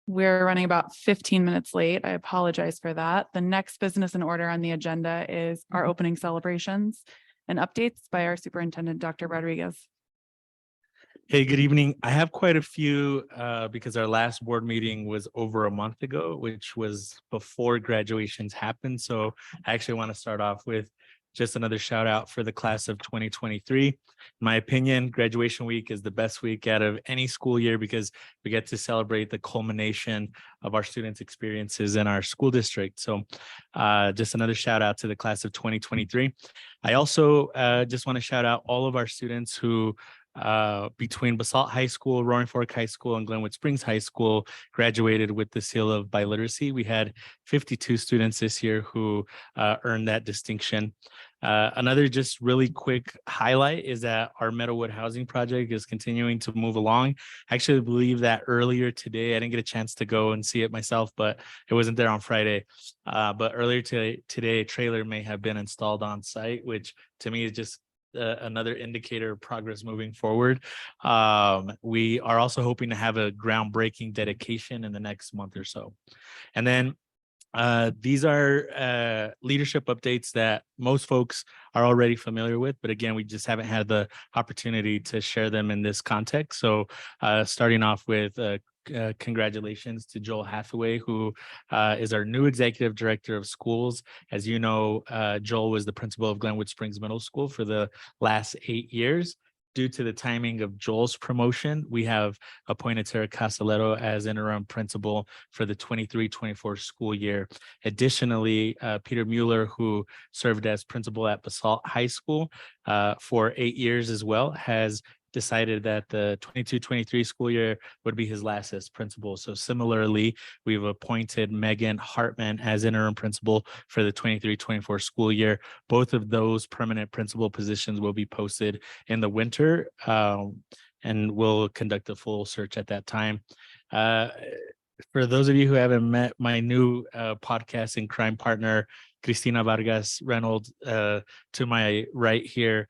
We're running about 15 minutes late. I apologize for that. The next business in order on the agenda is our opening celebrations and updates by our superintendent, Dr. Rodriguez. Hey, good evening. I have quite a few because our last board meeting was over a month ago, which was before graduations happened. So I actually want to start off with just another shout out for the class of 2023. In my opinion, graduation week is the best week out of any school year because we get to celebrate the culmination of our students' experiences in our school district. So just another shout out to the class of 2023. I also just want to shout out all of our students who between Basalt High School, Roaring Fork High School, and Glenwood Springs High School graduated with the seal of biliteracy. We had 52 students this year who earned that distinction. Another just really quick highlight is that our Meadowwood housing project is continuing to move along. I actually believe that earlier today, I didn't get a chance to go and see it myself, but it wasn't there on Friday. But earlier today, a trailer may have been installed on site, which to me is just another indicator of progress moving forward. We are also hoping to have a groundbreaking dedication in the next month or so. And then these are leadership updates that most folks are already familiar with, but again, we just haven't had the opportunity to share them in this context. So starting off with congratulations to Joel Hathaway, who is our new executive director of schools. As you know, Joel was the principal of Glenwood Springs Middle School for the last 8 years. Due to the timing of Joel's promotion, we have appointed Sarah Castelletto as interim principal for the 23-24 school year. Additionally, Peter Mueller, who served as principal at Basalt High School for 8 years as well, has decided that the 22-23 school year would be his last as principal. So similarly, we've appointed Megan Hartman as interim principal for the 23-24 school year. Both of those permanent principal positions will be posted in the winter, and we'll conduct a full search at that time. For those of you who haven't met my new podcast and crime partner, Cristina Vargas Reynolds, to my right here,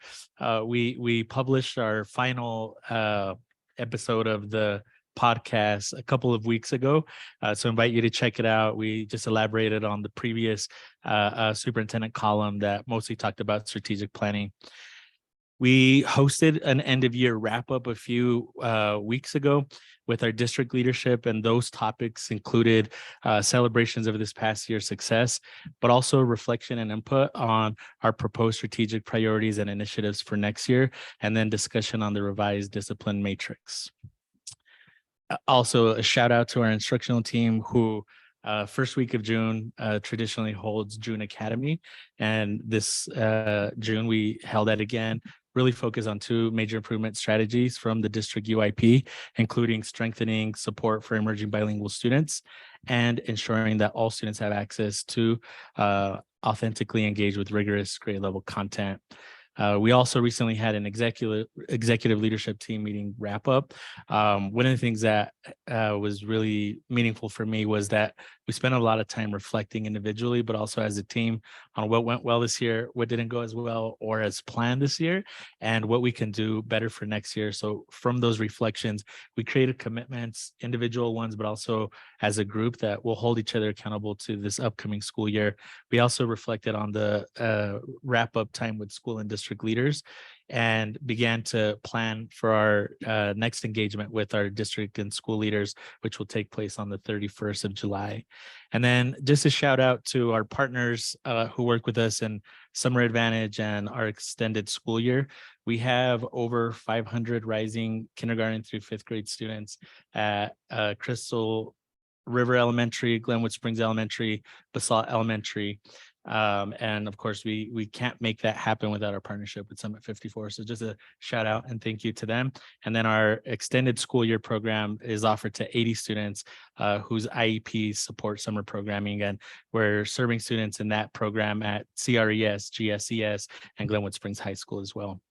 we published our final episode of the podcast a couple of weeks ago. So I invite you to check it out. We just elaborated on the previous superintendent column that mostly talked about strategic planning. We hosted an end of year wrap up a few weeks ago with our district leadership, and those topics included celebrations of this past year's success, but also reflection and input on our proposed strategic priorities and initiatives for next year, and then discussion on the revised discipline matrix. Also, a shout out to our instructional team who first week of June traditionally holds June Academy. And this June, we held that again, really focused on 2 major improvement strategies from the district UIP, including strengthening support for emerging bilingual students and ensuring that all students have access to authentically engage with rigorous grade level content. We also recently had an executive leadership team meeting wrap up. One of the things that was really meaningful for me was that we spent a lot of time reflecting individually, but also as a team on what went well this year, what didn't go as well or as planned this year, and what we can do better for next year. So from those reflections, we created commitments, individual ones, but also as a group that will hold each other accountable to this upcoming school year. We also reflected on the wrap up time with school and district leaders and began to plan for our next engagement with our district and school leaders, which will take place on the 31st of July. And then just a shout out to our partners who work with us in Summer Advantage and our extended school year. We have over 500 rising kindergarten through 5th grade students at Crystal River Elementary, Glenwood Springs Elementary, Basalt Elementary. And of course, we can't make that happen without our partnership with Summit 54. So just a shout out and thank you to them. And then our extended school year program is offered to 80 students whose IEPs support summer programming. And we're serving students in that program at CRES, GSES, and Glenwood Springs High School as well.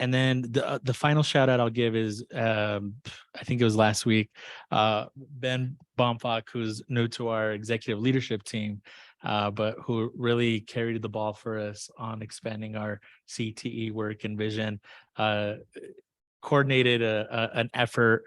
And then the final shout out I'll give is, I think it was last week, Ben Bomfak, who's new to our executive leadership team, but who really carried the ball for us on expanding our CTE work and vision. coordinated an effort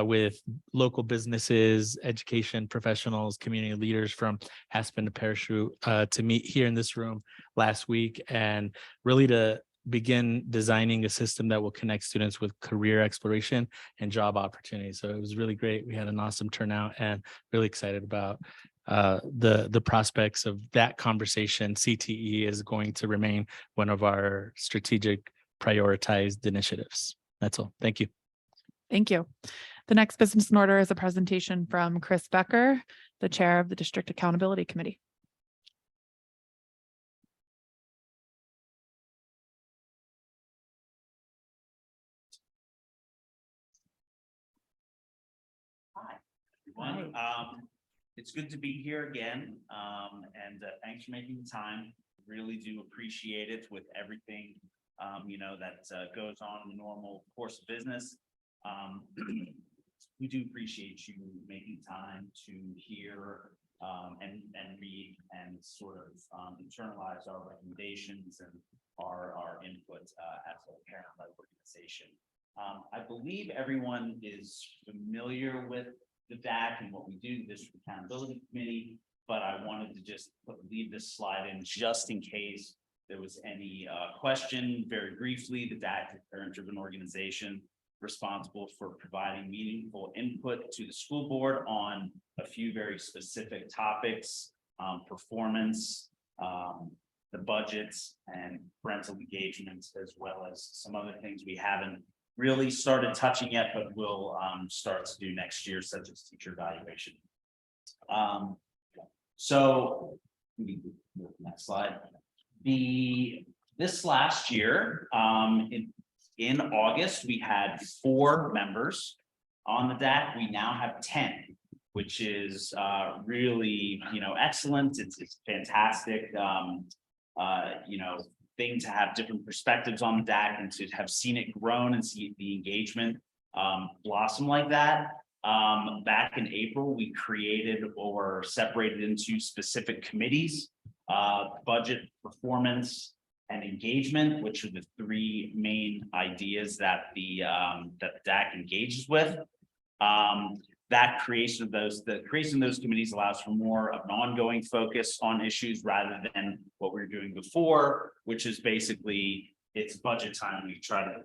with local businesses, education professionals, community leaders from Aspen to Parachute to meet here in this room last week, and really to begin designing a system that will connect students with career exploration and job opportunities. So it was really great. We had an awesome turnout and really excited about the prospects of that conversation. CTE is going to remain one of our strategic prioritized initiatives. That's all. Thank you. Thank you. The next business in order is a presentation from Chris Becker, the chair of the District Accountability Committee. Hi, everyone. It's good to be here again, and thanks for making the time. Really do appreciate it with everything that goes on in the normal course of business. We do appreciate you making time to hear and read and sort of internalize our recommendations and our input as a parent-led organization. I believe everyone is familiar with the DAC and what we do, the District Accountability Committee, but I wanted to just leave this slide in just in case there was any question. Very briefly, the DAC is a parent-driven organization responsible for providing meaningful input to the school board on a few very specific topics, performance, the budgets, and parental engagement, as well as some other things we haven't really started touching yet, but we'll start to do next year, such as teacher evaluation. So next slide. This last year, in August, we had 4 members on the DAC. We now have 10, which is really excellent. It's fantastic. Thing to have different perspectives on the DAC and to have seen it grown and see the engagement blossom like that. Back in April, we created or separated into specific committees, budget, performance, and engagement, which are the 3 main ideas that the DAC engages with. The creation of those committees allows for more of an ongoing focus on issues rather than what we were doing before, which is basically it's budget time. We try to,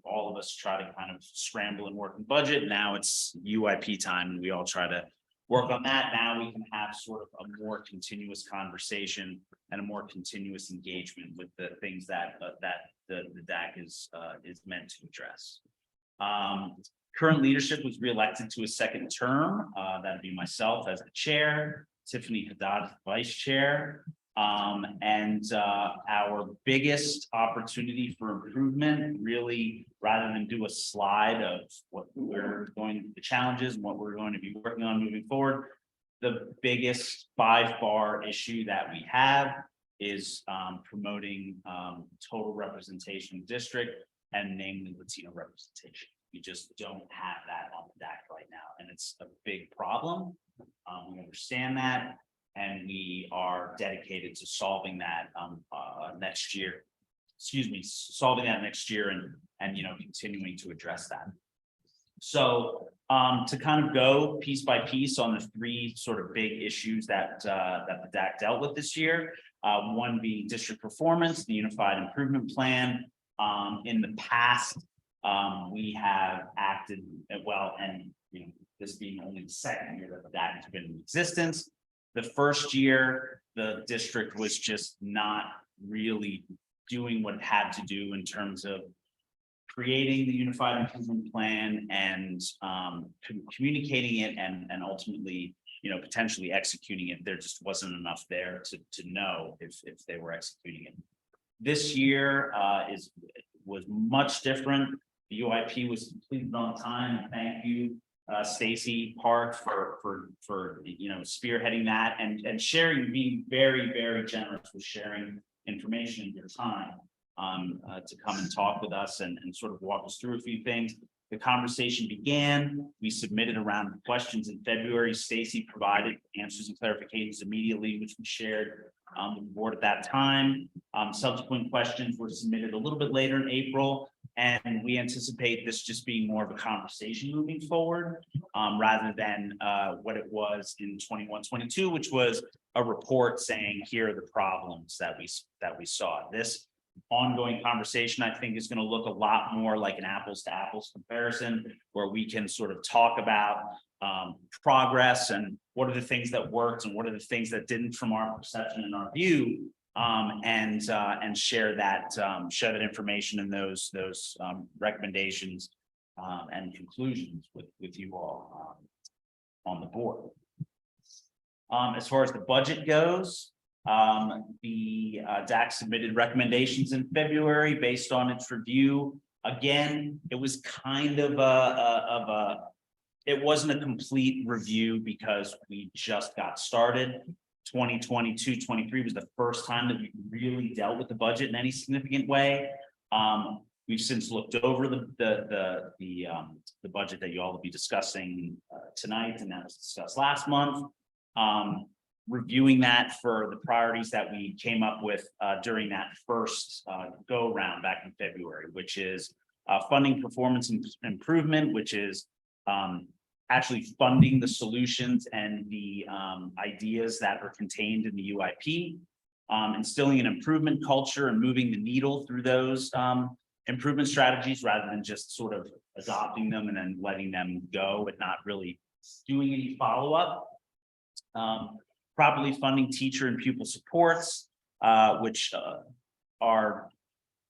all of us try to kind of scramble and work in budget. Now it's UIP time, and we all try to work on that. Now we can have sort of a more continuous conversation and a more continuous engagement with the things that the DAC is meant to address. Current leadership was reelected to a 2nd term. That'd be myself as the chair, Tiffany Haddad, vice chair. And our biggest opportunity for improvement, really, rather than do a slide of what the challenges and what we're going to be working on moving forward, the biggest by far issue that we have is promoting total representation in district, and namely Latino representation. We just don't have that on the DAC right now, and it's a big problem. We understand that, and we are dedicated to solving that next year. Solving that next year, and continuing to address that. So to kind of go piece by piece on the 3 sort of big issues that the DAC dealt with this year. One being district performance, the Unified Improvement Plan. In the past, we have acted well, and this being only the 2nd year that the DAC has been in existence. The first year, the district was just not really doing what it had to do in terms of creating the Unified Improvement Plan and communicating it and ultimately, potentially executing it. There just wasn't enough there to know if they were executing it. This year was much different. The UIP was completed on time. Thank you, Stacy Park, for spearheading that and sharing, being very, very generous with sharing information in your time to come and talk with us and sort of walk us through a few things. The conversation began. We submitted a round of questions in February. Stacy provided answers and clarifications immediately, which we shared with the board at that time. Subsequent questions were submitted a little bit later in April. And we anticipate this just being more of a conversation moving forward, rather than what it was in 21-22, which was a report saying, here are the problems that we saw. This ongoing conversation, I think, is going to look a lot more like an apples to apples comparison, where we can sort of talk about progress and what are the things that worked and what are the things that didn't from our perception and our view, and share that information and those recommendations and conclusions with you all on the board. As far as the budget goes, the DAC submitted recommendations in February based on its review. Again, it was kind of it wasn't a complete review because we just got started. 2022-23 was the first time that we really dealt with the budget in any significant way. We've since looked over the budget that you all will be discussing tonight, and that was discussed last month. Reviewing that for the priorities that we came up with during that first go round back in February, which is funding performance improvement, which is actually funding the solutions and the ideas that are contained in the UIP, instilling an improvement culture and moving the needle through those improvement strategies rather than just sort of adopting them and then letting them go and not really doing any follow-up. Properly funding teacher and pupil supports, which are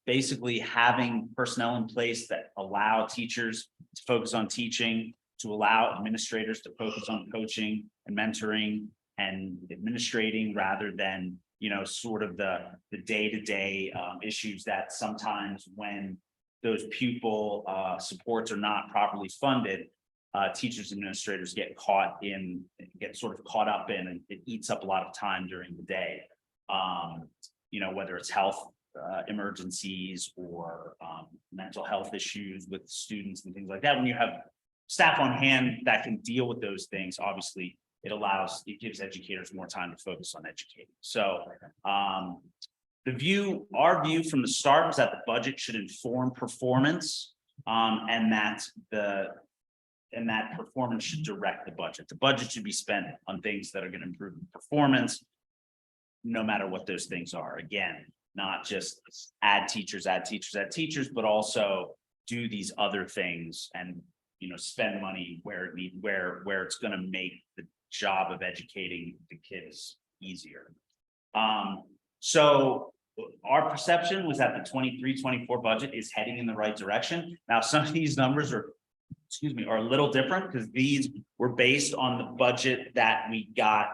basically having personnel in place that allow teachers to focus on teaching, to allow administrators to focus on coaching and mentoring and administrating rather than, you know, sort of the day-to-day issues that sometimes when those pupil supports are not properly funded, teachers and administrators get sort of caught up in, and it eats up a lot of time during the day. You know, whether it's health emergencies or mental health issues with students and things like that. When you have staff on hand that can deal with those things, obviously it gives educators more time to focus on educating. So our view from the start was that the budget should inform performance, and that performance should direct the budget. The budget should be spent on things that are going to improve performance, no matter what those things are. Again, not just add teachers, but also do these other things and, you know, spend money where it's going to make the job of educating the kids easier. So our perception was that the 23-24 budget is heading in the right direction. Now, some of these numbers are a little different because these were based on the budget that we got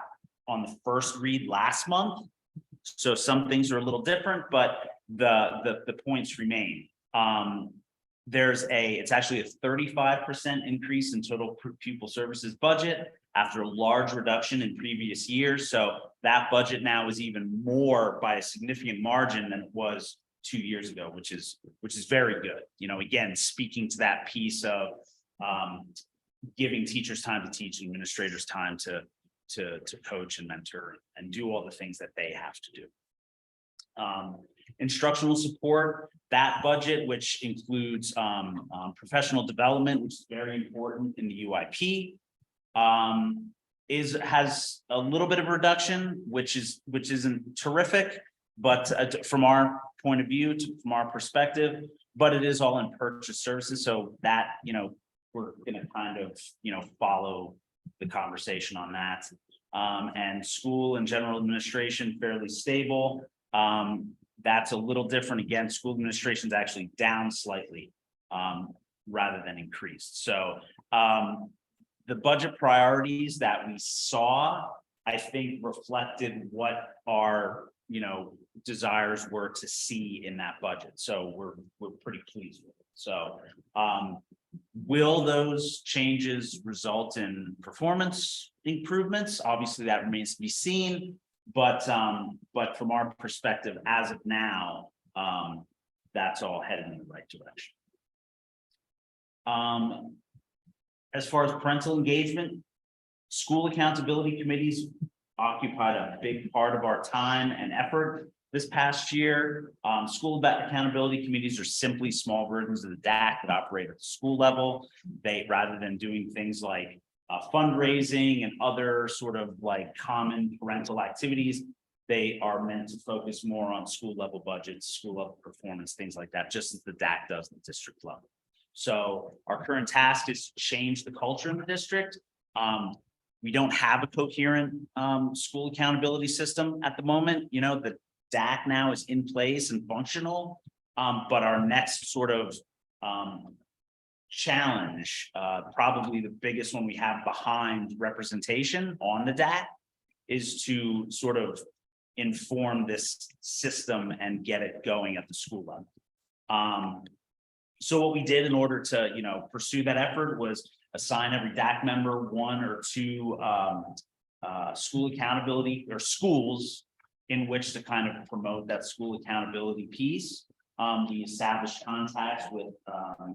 on the first read last month. So some things are a little different, but the points remain. It's actually a 35% increase in total pupil services budget after a large reduction in previous years. So that budget now is even more by a significant margin than it was 2 years ago, which is very good. You know, again, speaking to that piece of giving teachers time to teach, administrators time to coach and mentor and do all the things that they have to do. Instructional support, that budget, which includes professional development, which is very important in the UIP, has a little bit of a reduction, which isn't terrific, but from our point of view, from our perspective, but it is all in purchase services. So that, you know, we're going to kind of, you know, follow the conversation on that. And school and general administration, fairly stable. That's a little different. Again, school administration is actually down slightly rather than increased. So the budget priorities that we saw, I think, reflected what our, you know, desires were to see in that budget. So we're pretty pleased with it. So will those changes result in performance improvements? Obviously, that remains to be seen. But from our perspective, as of now, that's all headed in the right direction. As far as parental engagement, school accountability committees occupied a big part of our time and effort. this past year. School accountability committees are simply small versions of the DAC that operate at the school level. They, rather than doing things like fundraising and other sort of like common parental activities, they are meant to focus more on school level budgets, school level performance, things like that, just as the DAC does at the district level. So our current task is to change the culture in the district. We don't have a coherent school accountability system at the moment. You know, the DAC now is in place and functional, but our next sort of challenge, probably the biggest one we have behind representation on the DAC, is to sort of inform this system and get it going at the school level. So what we did in order to, you know, pursue that effort was assign every DAC member 1 or 2 school accountability or schools in which to kind of promote that school accountability piece. We established contacts with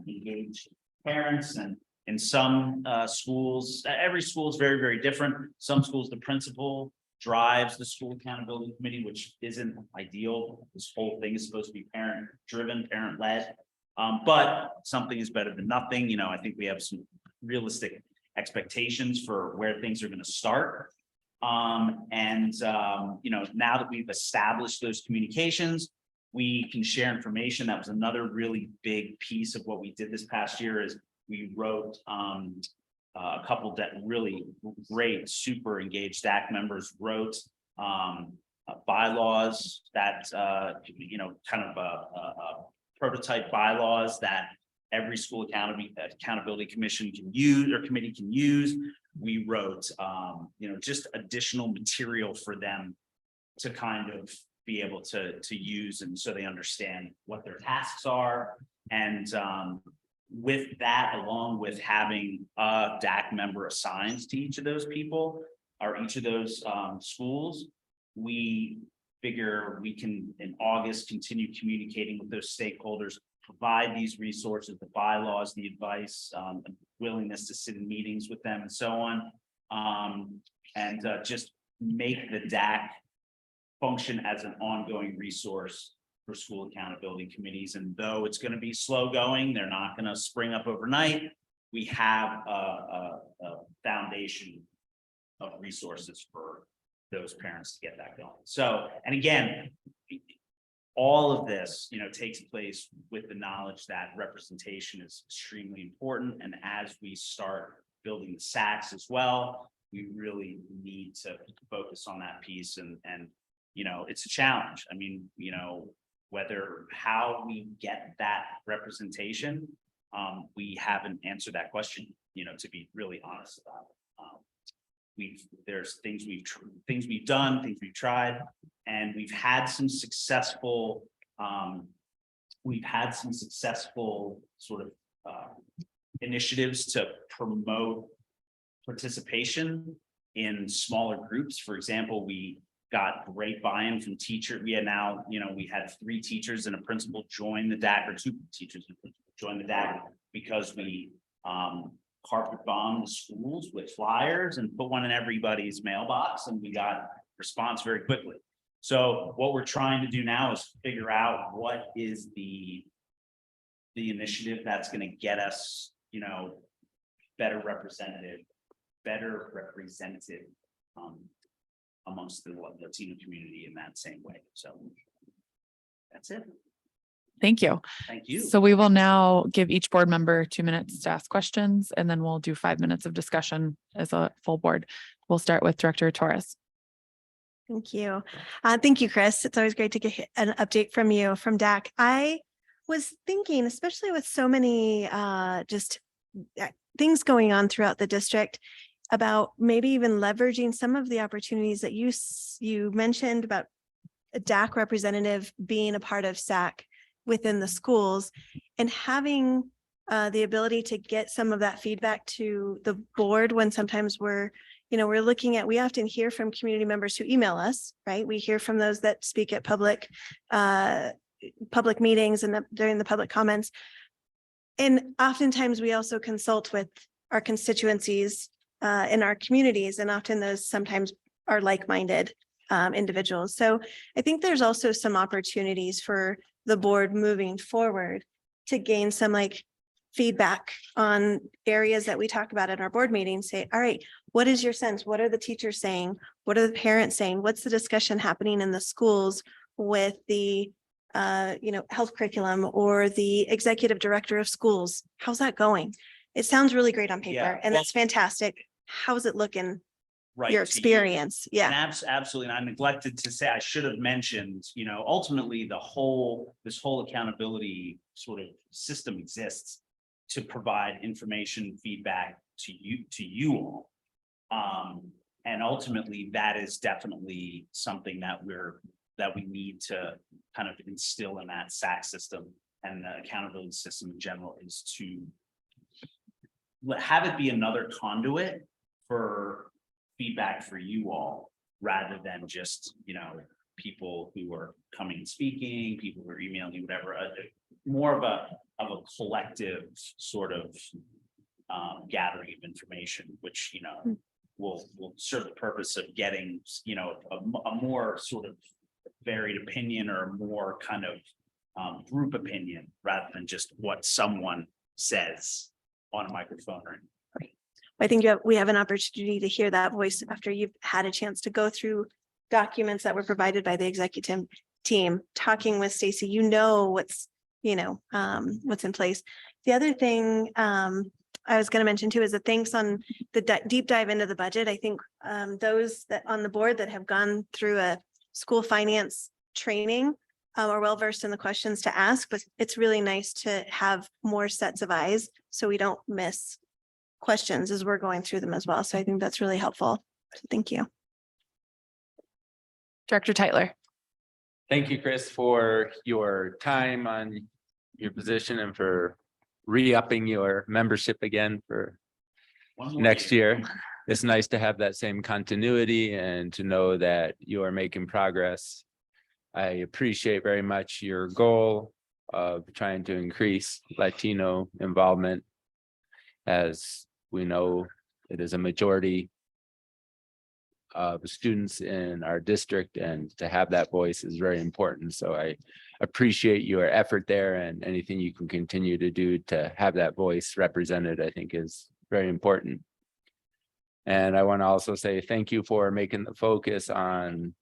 engaged parents, and in some schools, every school is very, very different. Some schools, the principal drives the school accountability committee, which isn't ideal. This whole thing is supposed to be parent driven, parent led. But something is better than nothing. You know, I think we have some realistic expectations for where things are going to start. You know, now that we've established those communications, we can share information. That was another really big piece of what we did this past year. Is we wrote a couple that really great, super engaged DAC members wrote bylaws that you know, kind of prototype bylaws that every school accountability commission can use or committee can use. We wrote, you know, just additional material for them to kind of be able to use, and so they understand what their tasks are. And with that, along with having a DAC member assigned to each of those people or each of those schools, we figure we can in August continue communicating with those stakeholders, provide these resources, the bylaws, the advice, the willingness to sit in meetings with them and so on, and just make the DAC function as an ongoing resource for school accountability committees. And though it's going to be slow going, they're not going to spring up overnight. We have a foundation of resources for those parents to get that going. So, and again, all of this, you know, takes place with the knowledge that representation is extremely important. And as we start building the SACs as well, we really need to focus on that piece. And you know, it's a challenge. I mean, you know, how we get that representation, we haven't answered that question, you know, to be really honest about it. There's things we've done, things we've tried, and we've had some successful sort of initiatives to promote participation in smaller groups. For example, we got great buy-in from teachers. We had now, you know, we had 3 teachers and a principal join the DAC, or 2 teachers and a principal join the DAC, because we carpet bombed the schools with flyers and put one in everybody's mailbox, and we got response very quickly. So what we're trying to do now is figure out what is the initiative that's going to get us, you know, better represented amongst the Latino community in that same way. So that's it. Thank you. Thank you. So we will now give each board member 2 minutes to ask questions, and then we'll do 5 minutes of discussion as a full board. We'll start with Director Torres. Thank you. Thank you, Chris. It's always great to get an update from you from DAC. I was thinking, especially with so many just things going on throughout the district, about maybe even leveraging some of the opportunities that you mentioned about a DAC representative being a part of SAC within the schools, and having the ability to get some of that feedback to the board when sometimes we're looking at, we often hear from community members who email us, right? We hear from those that speak at public meetings and during the public comments. And oftentimes we also consult with our constituencies in our communities, and often those sometimes are like-minded individuals. So I think there's also some opportunities for the board moving forward to gain some like feedback on areas that we talk about in our board meetings. Say, all right, what is your sense? What are the teachers saying? What are the parents saying? What's the discussion happening in the schools with the health curriculum or the executive director of schools? How's that going? It sounds really great on paper, Yeah, and well- that's fantastic. How's it looking? Right. Your to you. experience. Yeah. And absolutely. And I neglected to say, I should have mentioned, ultimately this whole accountability sort of system exists to provide information, feedback to you all. And ultimately that is definitely something that we need to kind of instill in that SAC system and the accountability system in general, is to have it be another conduit for feedback for you all, rather than just, people who are coming and speaking, people who are emailing you, whatever, more of a collective sort of gathering of information, which, will serve the purpose of getting, a more sort of varied opinion, or a more kind of group opinion, rather than just what someone says on a microphone. Or I think we have an opportunity to hear that voice after you've had a chance to go through documents that were provided by the executive team, talking with Stacy, what's in place. The other thing I was going to mention too is the thanks on the deep dive into the budget. I think those that on the board that have gone through a school finance training are well versed in the questions to ask, but it's really nice to have more sets of eyes so we don't miss questions as we're going through them as well. So I think that's really helpful. So thank you. Director Tyler. Thank you, Chris, for your time on your position and for re-upping your membership again for one more next year. It's nice to have that same continuity and to know that you are making progress. I appreciate very much your goal of trying to increase Latino involvement. As we know, it is a majority of students in our district, and to have that voice is very important. So I appreciate your effort there, and anything you can continue to do to have that voice represented, I think is very important. And I want to also say thank you for making the focus on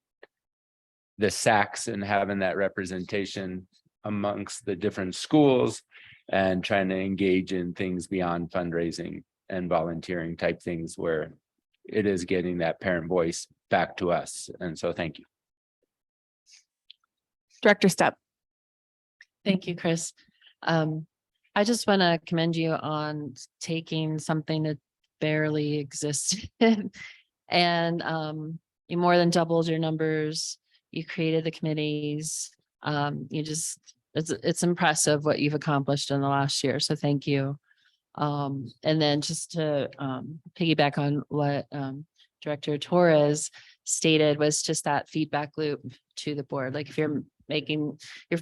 the SACs and having that representation amongst the different schools, and trying to engage in things beyond fundraising and volunteering type things, where it is getting that parent voice back to us. And so thank you. Director Stepp. Thank you, Chris. I just want to commend you on taking something that barely existed and you more than doubled your numbers. You created the committees. It's impressive what you've accomplished in the last year. So thank you. And then just to piggyback on what Director Torres stated, was just that feedback loop to the board. Like if you're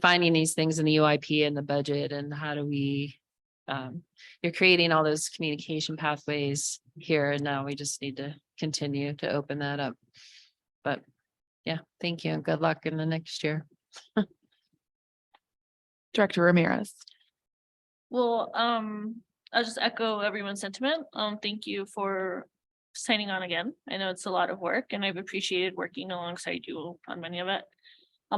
finding these things in the UIP and the budget, and how do we, you're creating all those communication pathways here, and now we just need to continue to open that up. But yeah, thank you and good luck in the next year. Director Ramirez. Well, I'll just echo everyone's sentiment. Thank you for signing on again. I know it's a lot of work, and I've appreciated working alongside you on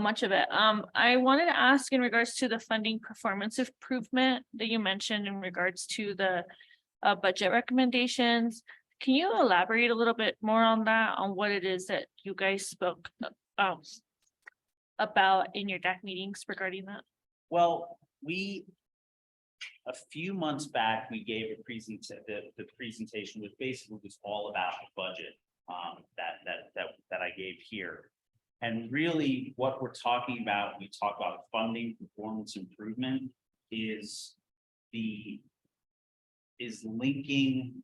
much of it. I wanted to ask in regards to the funding performance improvement that you mentioned in regards to the budget recommendations. Can you elaborate a little bit more on that, on what it is that you guys spoke about in your DAC meetings regarding that? Well, a few months back, we gave a the presentation was basically just all about the budget that I gave here. And really what we're talking about, when we talk about funding performance improvement, is linking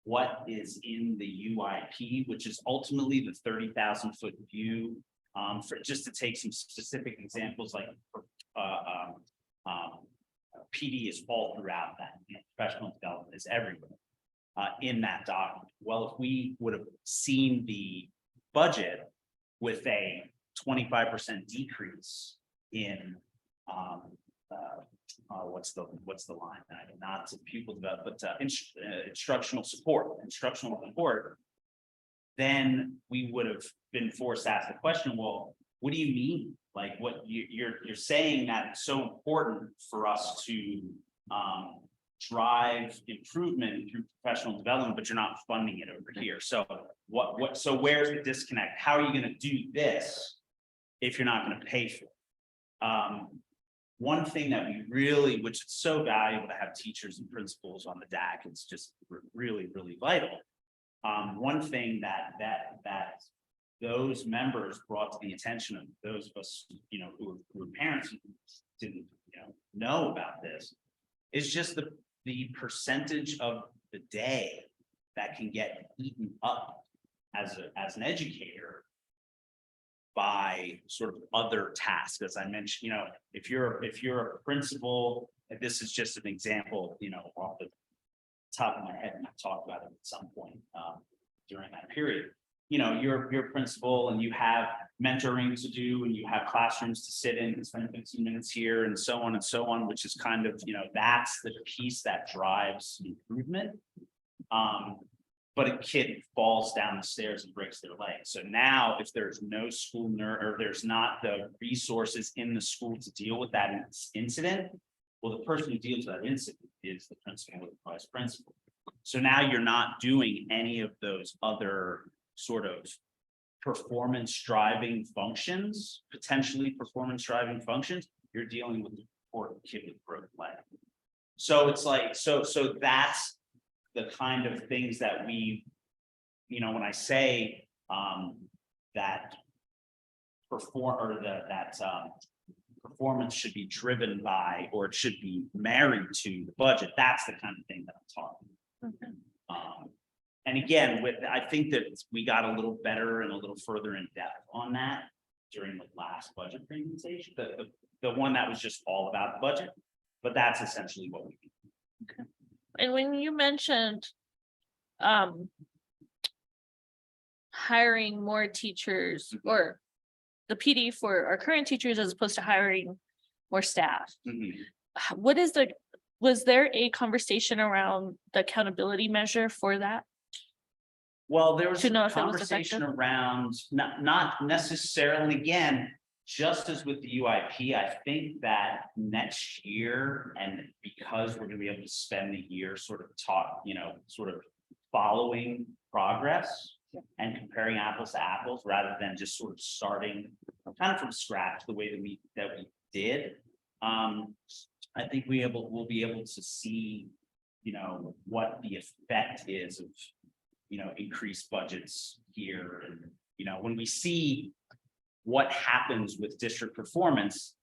what is in the UIP, which is ultimately the 30,000 foot view. For just to take some specific examples, like PD is all throughout that, professional development is everywhere in that document. Well, if we would have seen the budget with a 25% decrease in, what's the line? Not to pupil development, but instructional support, then we would have been forced to ask the question, well, what do you mean? Like what you're saying that it's so important for us to drive improvement through professional development, but you're not funding it over here. So so where's the disconnect? How are you going to do this if you're not going to pay for it? One thing that we really, which is so valuable to have teachers and principals on the DAC, it's just really, really vital. One thing that those members brought to the attention of those of us, who were parents who didn't, know about this, is just the percentage of the day that can get eaten up as an educator by sort of other tasks. As I mentioned, if you're a principal, and this is just an example, off the top of my head, and I've talked about it at some point during that period. You're a principal and you have mentoring to do and you have classrooms to sit in and spend 15 minutes here and so on, which is kind of, that's the piece that drives improvement. But a kid falls down the stairs and breaks their leg. So now if there's no school nurse or there's not the resources in the school to deal with that incident, well, the person who deals with that incident is the principal or the vice principal. So now you're not doing any of those other sort of performance driving functions, potentially performance driving functions. You're dealing with the poor kid with broken leg. So it's like, so that's the kind of things that we, when I say that performance should be driven by, or it should be married to the budget, that's the kind of thing that I'm talking about. Okay. And again, I think that we got a little better and a little further in depth on that during the last budget presentation, the one that was just all about the budget, but that's essentially what we do. Okay. And when you mentioned hiring more teachers or the PD for our current teachers as opposed to hiring more staff, was there a conversation around the accountability measure for that? Well, there was To know a if it was conversation effective? around, not necessarily, again, just as with the UIP, I think that next year, and because we're gonna be able to spend the year sort of sort of following progress and comparing apples to apples, rather than just sort of starting kind of from scratch the way that we did. I think we'll be able to see, what the effect is of, increased budgets here. And, when we see what happens with district performance,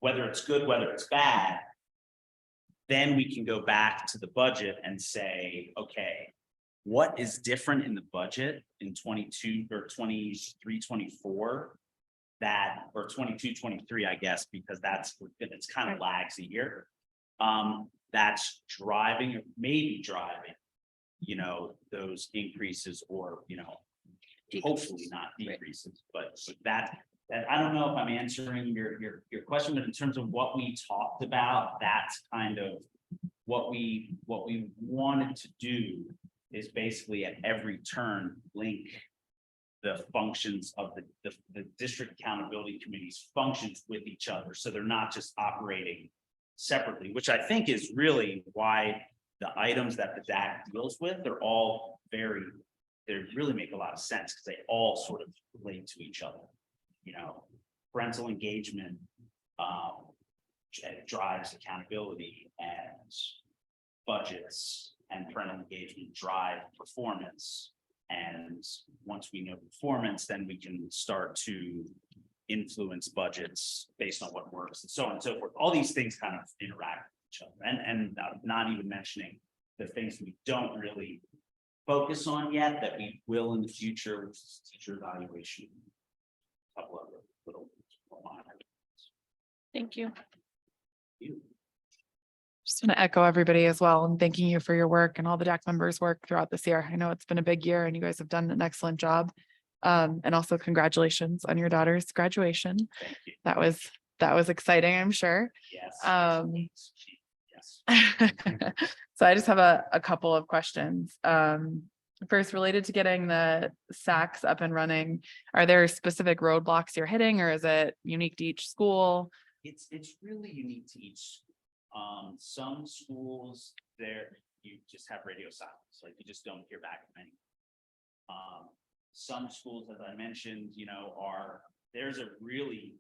whether it's good, whether it's bad, then we can go back to the budget and say, okay, what is different in the budget in 22 or 23, 24 that, or 22, 23, I guess, because it's kind of lags a year. That's driving, maybe driving, those increases, or, hopefully not decreases, but that I don't know if I'm answering your question, but in terms of what we talked about, that's kind of what we wanted to do, is basically at every turn link the functions of the district accountability committee's functions with each other, so they're not just operating separately, which I think is really why the items that the DAC deals with, they really make a lot of sense, because they all sort of relate to each other. Parental engagement drives accountability, and budgets and parental engagement drive performance. And once we know performance, then we can start to influence budgets based on what works, and so on and so forth. All these things kind of interact with each other, and not even mentioning the things we don't really focus on yet that we will in the future, which is teacher evaluation. A couple other little. Thank you. Just want to echo everybody as well, and thanking you for your work and all the DAC members' work throughout this year. I know it's been a big year and you guys have done an excellent job. And also congratulations on your daughter's graduation. Thank you. That was exciting, I'm sure. Yes. Yes. So I just have a couple of questions. First, related to getting the SACs up and running, are there specific roadblocks you're hitting, or is it unique to each school? It's really unique to each. Some schools there, you just have radio silence, like you just don't hear back from any. Some schools, as I mentioned, there's a really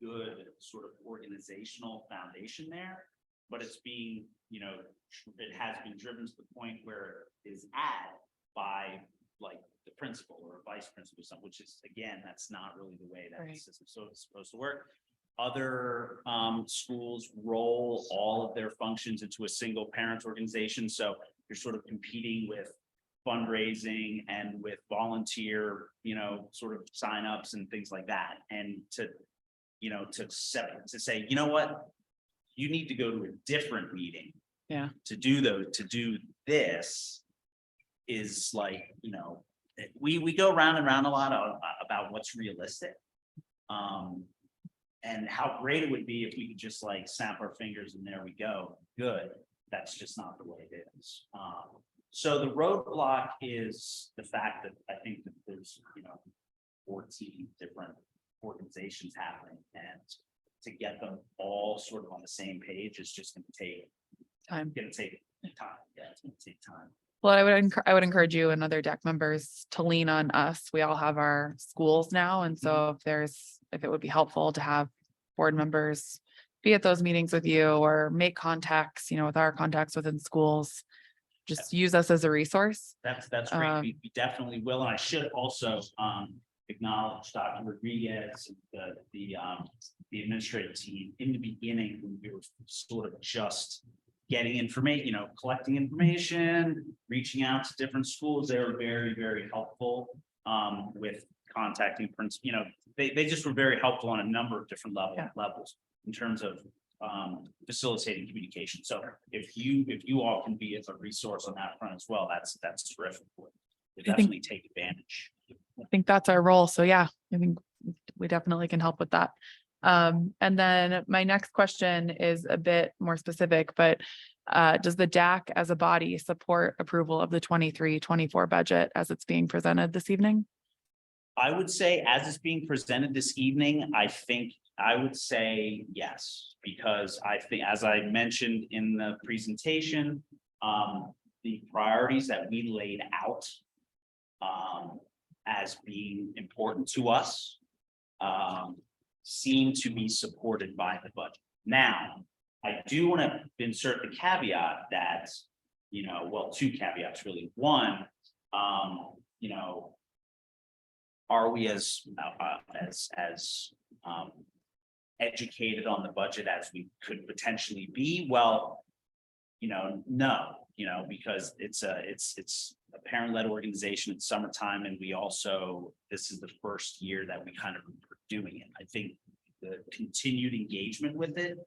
good sort of organizational foundation there, but it's being, it has been driven to the point where it is by like the principal or a vice principal or something, which is, again, that's not really the way that the Right. system is supposed to work. Other schools roll all of their functions into a single parent organization. So you're sort of competing with fundraising and with volunteer, sort of signups and things like that. And to say, you know what, you need to go to a different meeting. Yeah. To do this is like, we go round and round a lot about what's realistic. And how great it would be if we could just like snap our fingers and there we go. Good. That's just not the way it is. So the roadblock is the fact that I think that there's, 14 different organizations happening, and to get them all sort of on the same page is just going to take Time. Yeah, it's going to take time. Well, I would encourage you and other deck members to lean on us. We all have our schools now. And so if it would be helpful to have board members be at those meetings with you, or make contacts, with our contacts within schools, just use us as a resource. That's great. We definitely will. And I should also acknowledge Dr. Rodriguez, and the administrative team in the beginning when we were sort of just getting information, collecting information, reaching out to different schools. They were very, very helpful with contacting principals. They just were very helpful on a number of different levels in terms of facilitating communication. So if you all can be as a resource on that front as well, that's terrific. We'll definitely take advantage. I think that's our role. So yeah, I think we definitely can help with that. And then my next question is a bit more specific, but does the DAC as a body support approval of the 23-24 budget as it's being presented this evening? I would say as it's being presented this evening, I would say yes, because I think, as I mentioned in the presentation, the priorities that we laid out as being important to us seem to be supported by the budget. Now, I do want to insert the caveat that, two caveats really. One, are we as educated on the budget as we could potentially be? Well, no, because it's a parent-led organization. It's summertime, and this is the first year that we kind of are doing it. I think the continued engagement with it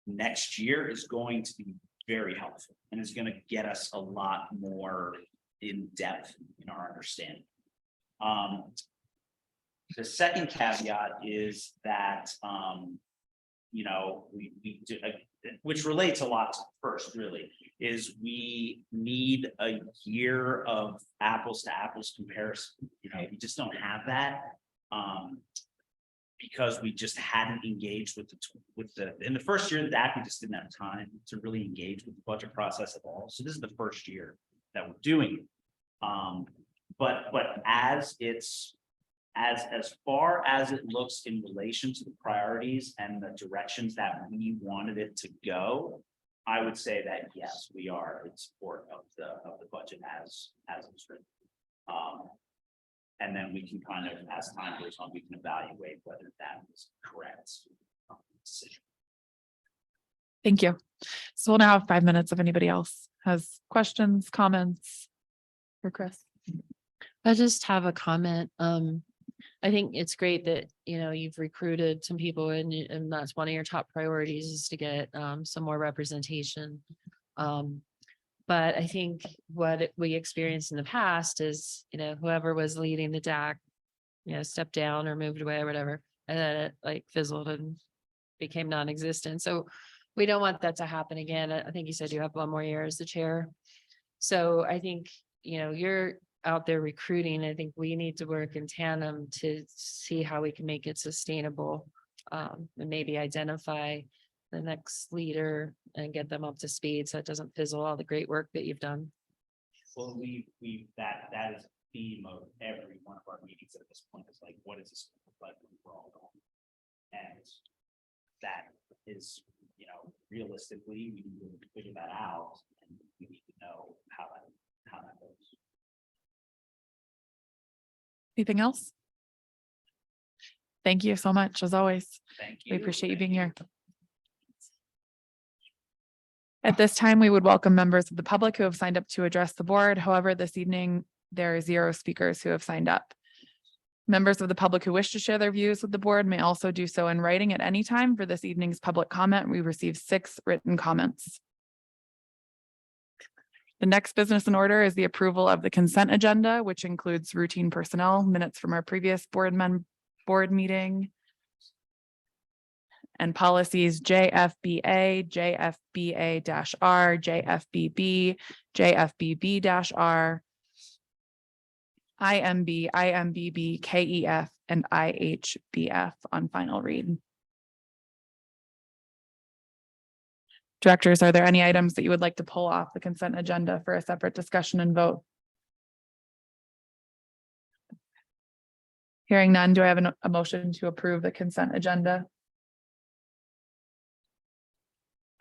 next year is going to be very helpful, and is going to get us a lot more in depth in our understanding. The second caveat is that, we do, which relates a lot to the first, really, is we need a year of apples to apples comparison. We just don't have that. Because we just hadn't engaged in the first year of that, we just didn't have time to really engage with the budget process at all. So this is the first year that we're doing it. But as far as it looks in relation to the priorities and the directions that we wanted it to go, I would say that yes, we are in support of the budget as it's written. And then we can kind of, as time goes on, we can evaluate whether that was correct decision. Thank you. So we'll now have 5 minutes if anybody else has questions, comments for Chris. I just have a comment. I think it's great that, you've recruited some people and that's one of your top priorities is to get some more representation. But But I think what we experienced in the past is, whoever was leading the DAC, stepped down or moved away or whatever, and then it like fizzled and became non-existent. So we don't want that to happen again. I think you said you have 1 more year as the chair. So I think, you're out there recruiting. I think we need to work in tandem to see how we can make it sustainable. And maybe identify the next leader and get them up to speed so it doesn't fizzle all the great work that you've done. Well, that is the theme of every one of our meetings at this point, is like, what is this look like when we're all gone? And that is, realistically, we need to figure that out, and we need to know how that goes. Anything else? Thank you so much, as always. Thank you. We appreciate you Thank being here. At this time, we would welcome members of the public who have signed up to address the board. However, this evening, there are 0 speakers who have signed up. Members of the public who wish to share their views with the board may also do so in writing at any time. For this evening's public comment, we received 6 written comments. The next business in order is the approval of the consent agenda, which includes routine personnel minutes from our previous board meeting, and policies JFBA, JFBA-R, JFBB, JFBB-R, IMB, IMBB, KEF, and IHBF on final read. Directors, are there any items that you would like to pull off the consent agenda for a separate discussion and vote? Hearing none, do I have a motion to approve the consent agenda?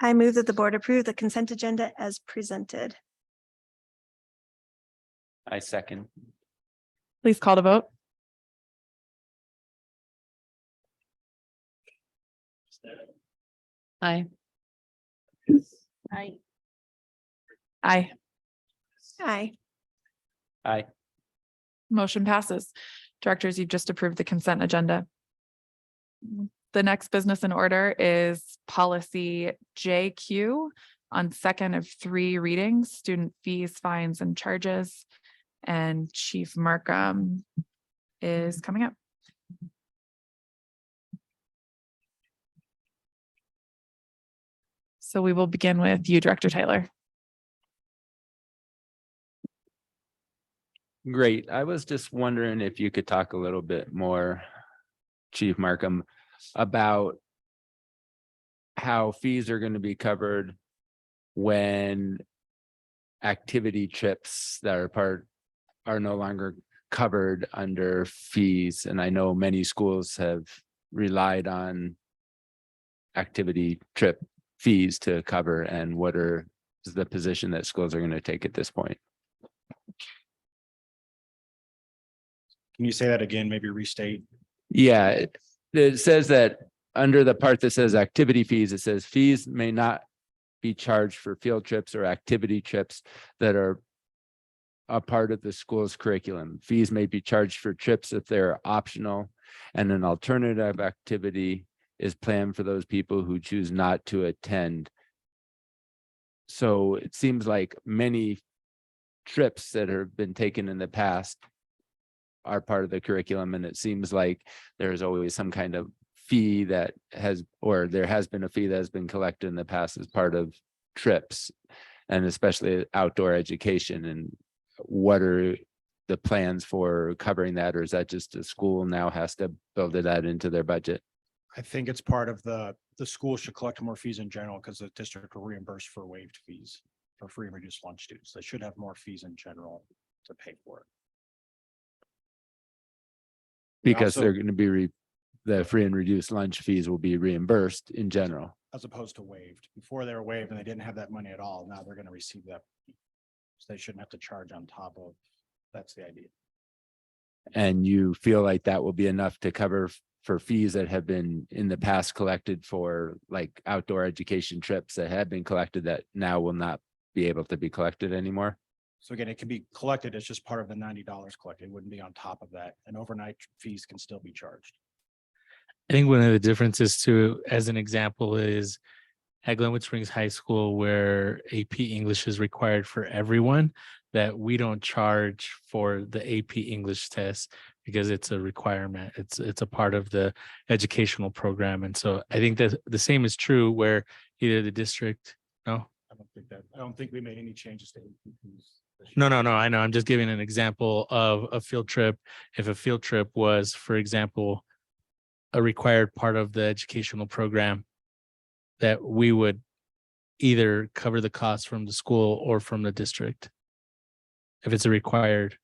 I move that the board approve the consent agenda as presented. I second. Please call to vote. Aye. I Aye. Aye. Aye. Motion passes. Directors, you've just approved the consent agenda. The next business in order is policy JQ on second of 3 readings, student fees, fines, and charges. And Chief Markham is coming up. So we will begin with you, Director Tyler. Great. I was just wondering if you could talk a little bit more, Chief Markham, about how fees are going to be covered when activity trips that are no longer covered under fees. And I know many schools have relied on activity trip fees to cover, and what is the position that schools are going to take at this point? Can you say that again? Maybe restate. Yeah, it says that under the part that says activity fees, it says fees may not be charged for field trips or activity trips that are a part of the school's curriculum. Fees may be charged for trips if they're optional, and an alternative activity is planned for those people who choose not to attend. So it seems like many trips that have been taken in the past are part of the curriculum, and it seems like there's always some kind of fee that there has been a fee that has been collected in the past as part of trips, and especially outdoor education. And what are the plans for covering that, or is that just the school now has to build that into their budget? I think it's part of the school should collect more fees in general because the district will reimburse for waived fees for free and reduced lunch students. They should have more fees in general to pay for it. Because Also- they're going to be the free and reduced lunch fees will be reimbursed in general. As opposed to waived. Before they were waived and they didn't have that money at all. Now they're going to receive that. So they shouldn't have to charge on top of. That's the idea. And you feel like that will be enough to cover for fees that have been in the past collected for like outdoor education trips that have been collected that now will not be able to be collected anymore? So again, it can be collected. It's just part of the $90 collected. It wouldn't be on top of that. And overnight fees can still be charged. I think one of the differences too, as an example, is at Glenwood Springs High School where AP English is required for everyone, that we don't charge for the AP English test because it's a requirement. It's a part of the educational program. And so I think that the same is true where either the district, no, I don't think we made any changes to APPs. no, I know. I'm just giving an example of a field trip. If a field trip was, for example, a required part of the educational program, that we would either cover the cost from the school or from the district. If it's a required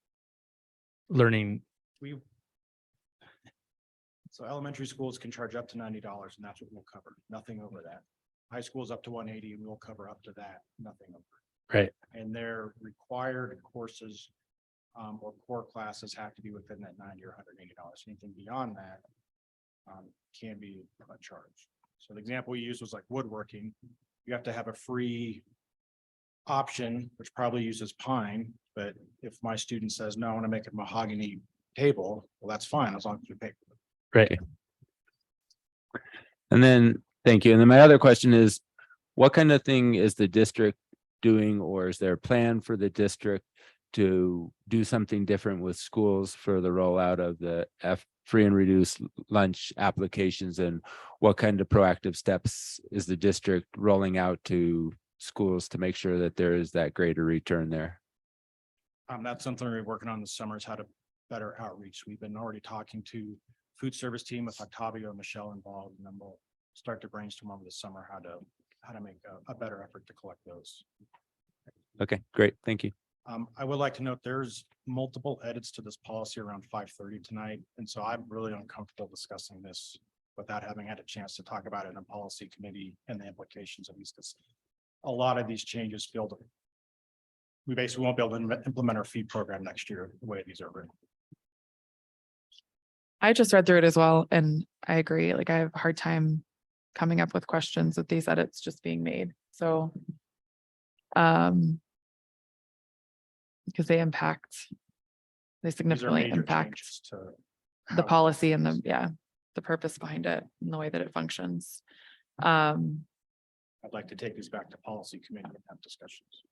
learning, So elementary schools can charge up to $90 and that's what we'll cover, nothing over that. High school's up to 180 and we'll cover up to that, nothing over. right? And their required courses or core classes have to be within that 90 or $180. Anything beyond that can be a charge. So the example we used was like woodworking. You have to have a free option, which probably uses pine, but if my student says, no, I want to make a mahogany table, well, that's fine, as long as we pay for it. Right. And then, thank you. And then my other question is, what kind of thing is the district doing, or is there a plan for the district to do something different with schools for the rollout of the free and reduced lunch applications? And what kind of proactive steps is the district rolling out to schools to make sure that there is that greater return there? That's something we're working on this summer, is how to better outreach. We've been already talking to food service team with Octavio and Michelle involved, and then we'll start to brainstorm over the summer how to make a better effort to collect those. Okay, great. Thank you. I would like to note there's multiple edits to this policy around 5:30 tonight, and so I'm really uncomfortable discussing this without having had a chance to talk about it in a policy committee and the implications of these, because a lot of these changes we basically won't be able to implement our feed program next year the way these are written. I just read through it as well, and I agree. Like, I have a hard time coming up with questions with these edits just being made. So, because they These are significantly major impact changes to the how- policy and the purpose behind it and the way that it functions. I'd like to take these back to policy committee and have discussions.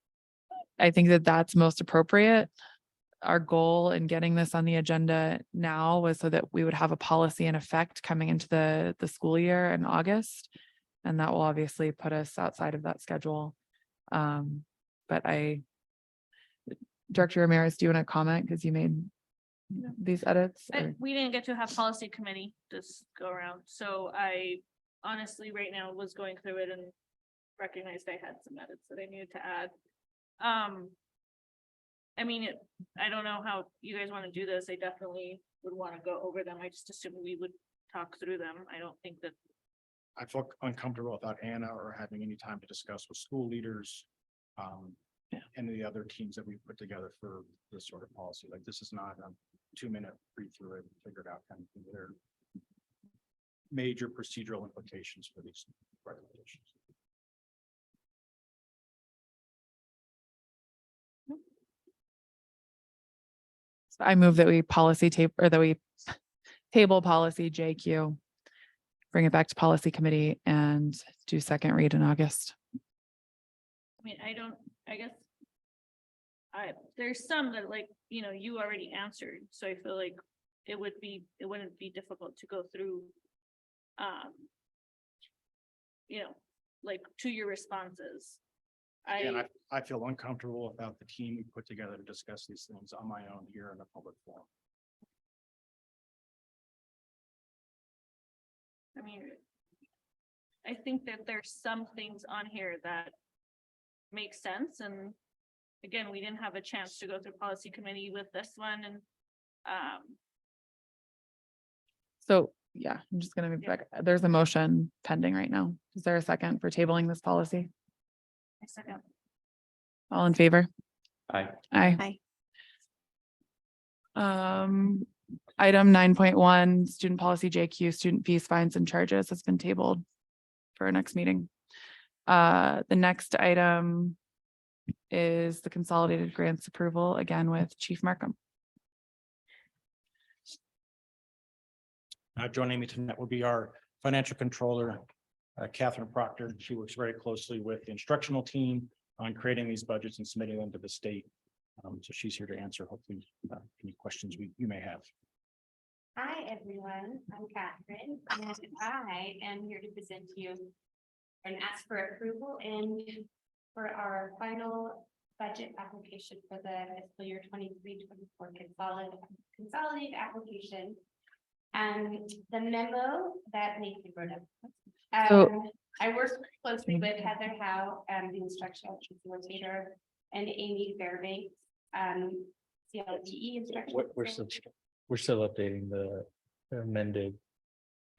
I think that that's most appropriate. Our goal in getting this on the agenda now was so that we would have a policy in effect coming into the school year in August. And that will obviously put us outside of that schedule. But Director Ramirez, do you want to comment? Because you made these edits? or- We didn't get to have policy committee this go around, so I honestly right now was going through it and recognized I had some edits that I needed to add. I mean, I don't know how you guys want to do this. I definitely would want to go over them. I just assumed we would talk through them. I don't think that. I feel uncomfortable without Anna or having any time to discuss with school leaders. And the other teams that we put together for this sort of policy. Like, this is not a 2-minute read through it, figure it out kind of thing. There are major procedural implications for these recommendations. So I move that we table policy JQ, bring it back to policy committee and do second read in August. I mean, I guess. There's some that you already answered, so I feel like it wouldn't be difficult to go through. Like to your responses. And I feel uncomfortable about the team we put together to discuss these things on my own here in a public forum. I mean, I think that there's some things on here that make sense, and again, we didn't have a chance to go through policy committee with this one, and So, yeah, I'm just gonna move back. There's a motion pending right now. Is there a second for tabling this policy? I second. All in favor? Aye. Aye. Item 9.1, student policy JQ, student fees, fines and charges has been tabled for our next meeting. The next item is the consolidated grants approval, again with Chief Markham. Joining me tonight will be our financial controller, Catherine Proctor. She works very closely with the instructional team on creating these budgets and submitting them to the state. So she's here to answer hopefully any questions you may have. Hi, everyone. I'm Catherine, and I am here to present to you and ask for approval and for our final budget application for the fiscal year 23-24 consolidated application. And the memo that Nathan wrote up. So- I work closely with Heather Howe, the instructional facilitator, and Amy Fairbanks, CLDE instructional. We're still updating the amended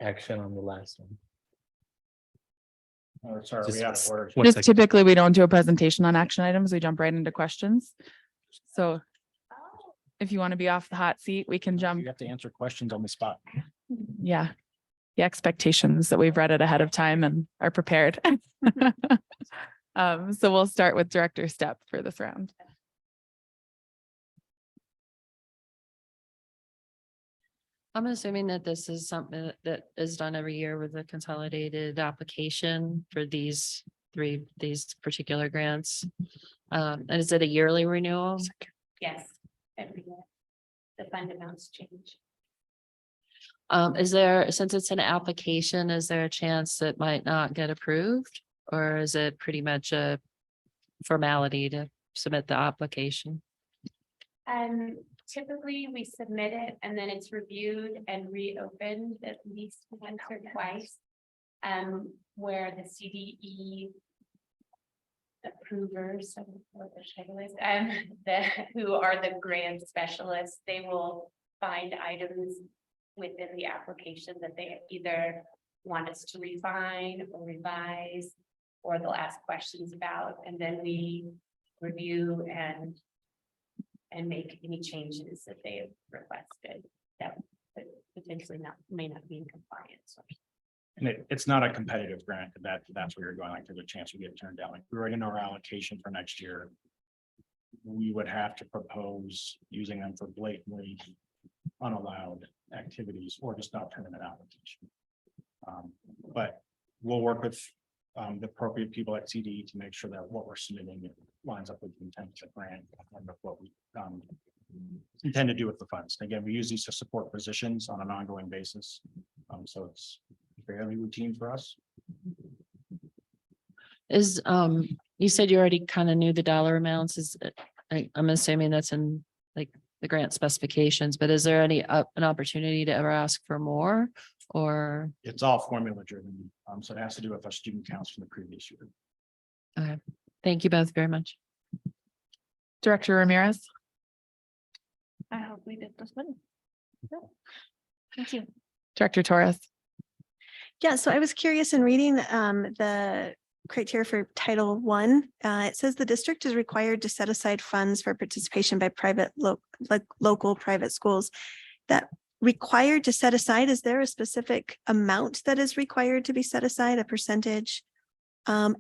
action on the last one. Oh, sorry, Just we out of order. one Just second. typically, we don't do a presentation on action items. We jump right into questions. So Oh, if you want to be off the hot seat, we can jump. You have to answer questions on the spot. Yeah. The expectations that we've read it ahead of time and are prepared. So we'll start with Director Stepp for this round. I'm assuming that this is something that is done every year with a consolidated application for these particular grants. And is it a yearly renewal? yes, every year. The fund amounts change. Is there, since it's an application, is there a chance it might not get approved? Or is it pretty much a formality to submit the application? Typically, we submit it and then it's reviewed and reopened at least once or twice. Where the CDE approvers, who are the grant specialists, they will find items within the application that they either want us to refine or revise, or they'll ask questions about, and then we review and make any changes that they have requested that potentially may not be in compliance. And it's not a competitive grant, that's where you're going, like, there's a chance we get turned down, like, we're in our allocation for next year. We would have to propose using them for blatantly unallowed activities or just not turning an application. But we'll work with the appropriate people at CDE to make sure that what we're submitting lines up with the intent of the grant and with what we intend to do with the funds. Again, we use these to support positions on an ongoing basis. So it's fairly routine for us. Is, you said you already kind of knew the dollar amounts, I'm assuming that's in like the grant specifications, but is there any an opportunity to ever ask for more? Or, It's all formula driven. So it has to do with our student counts from the previous year. okay, thank you both very much. Director Ramirez. I hope we did this one. Thank you. Director Torres. Yeah, so I was curious in reading the criteria for Title I. It says the district is required to set aside funds for participation by private local private schools. That required to set aside, is there a specific amount that is required to be set aside, a percentage? And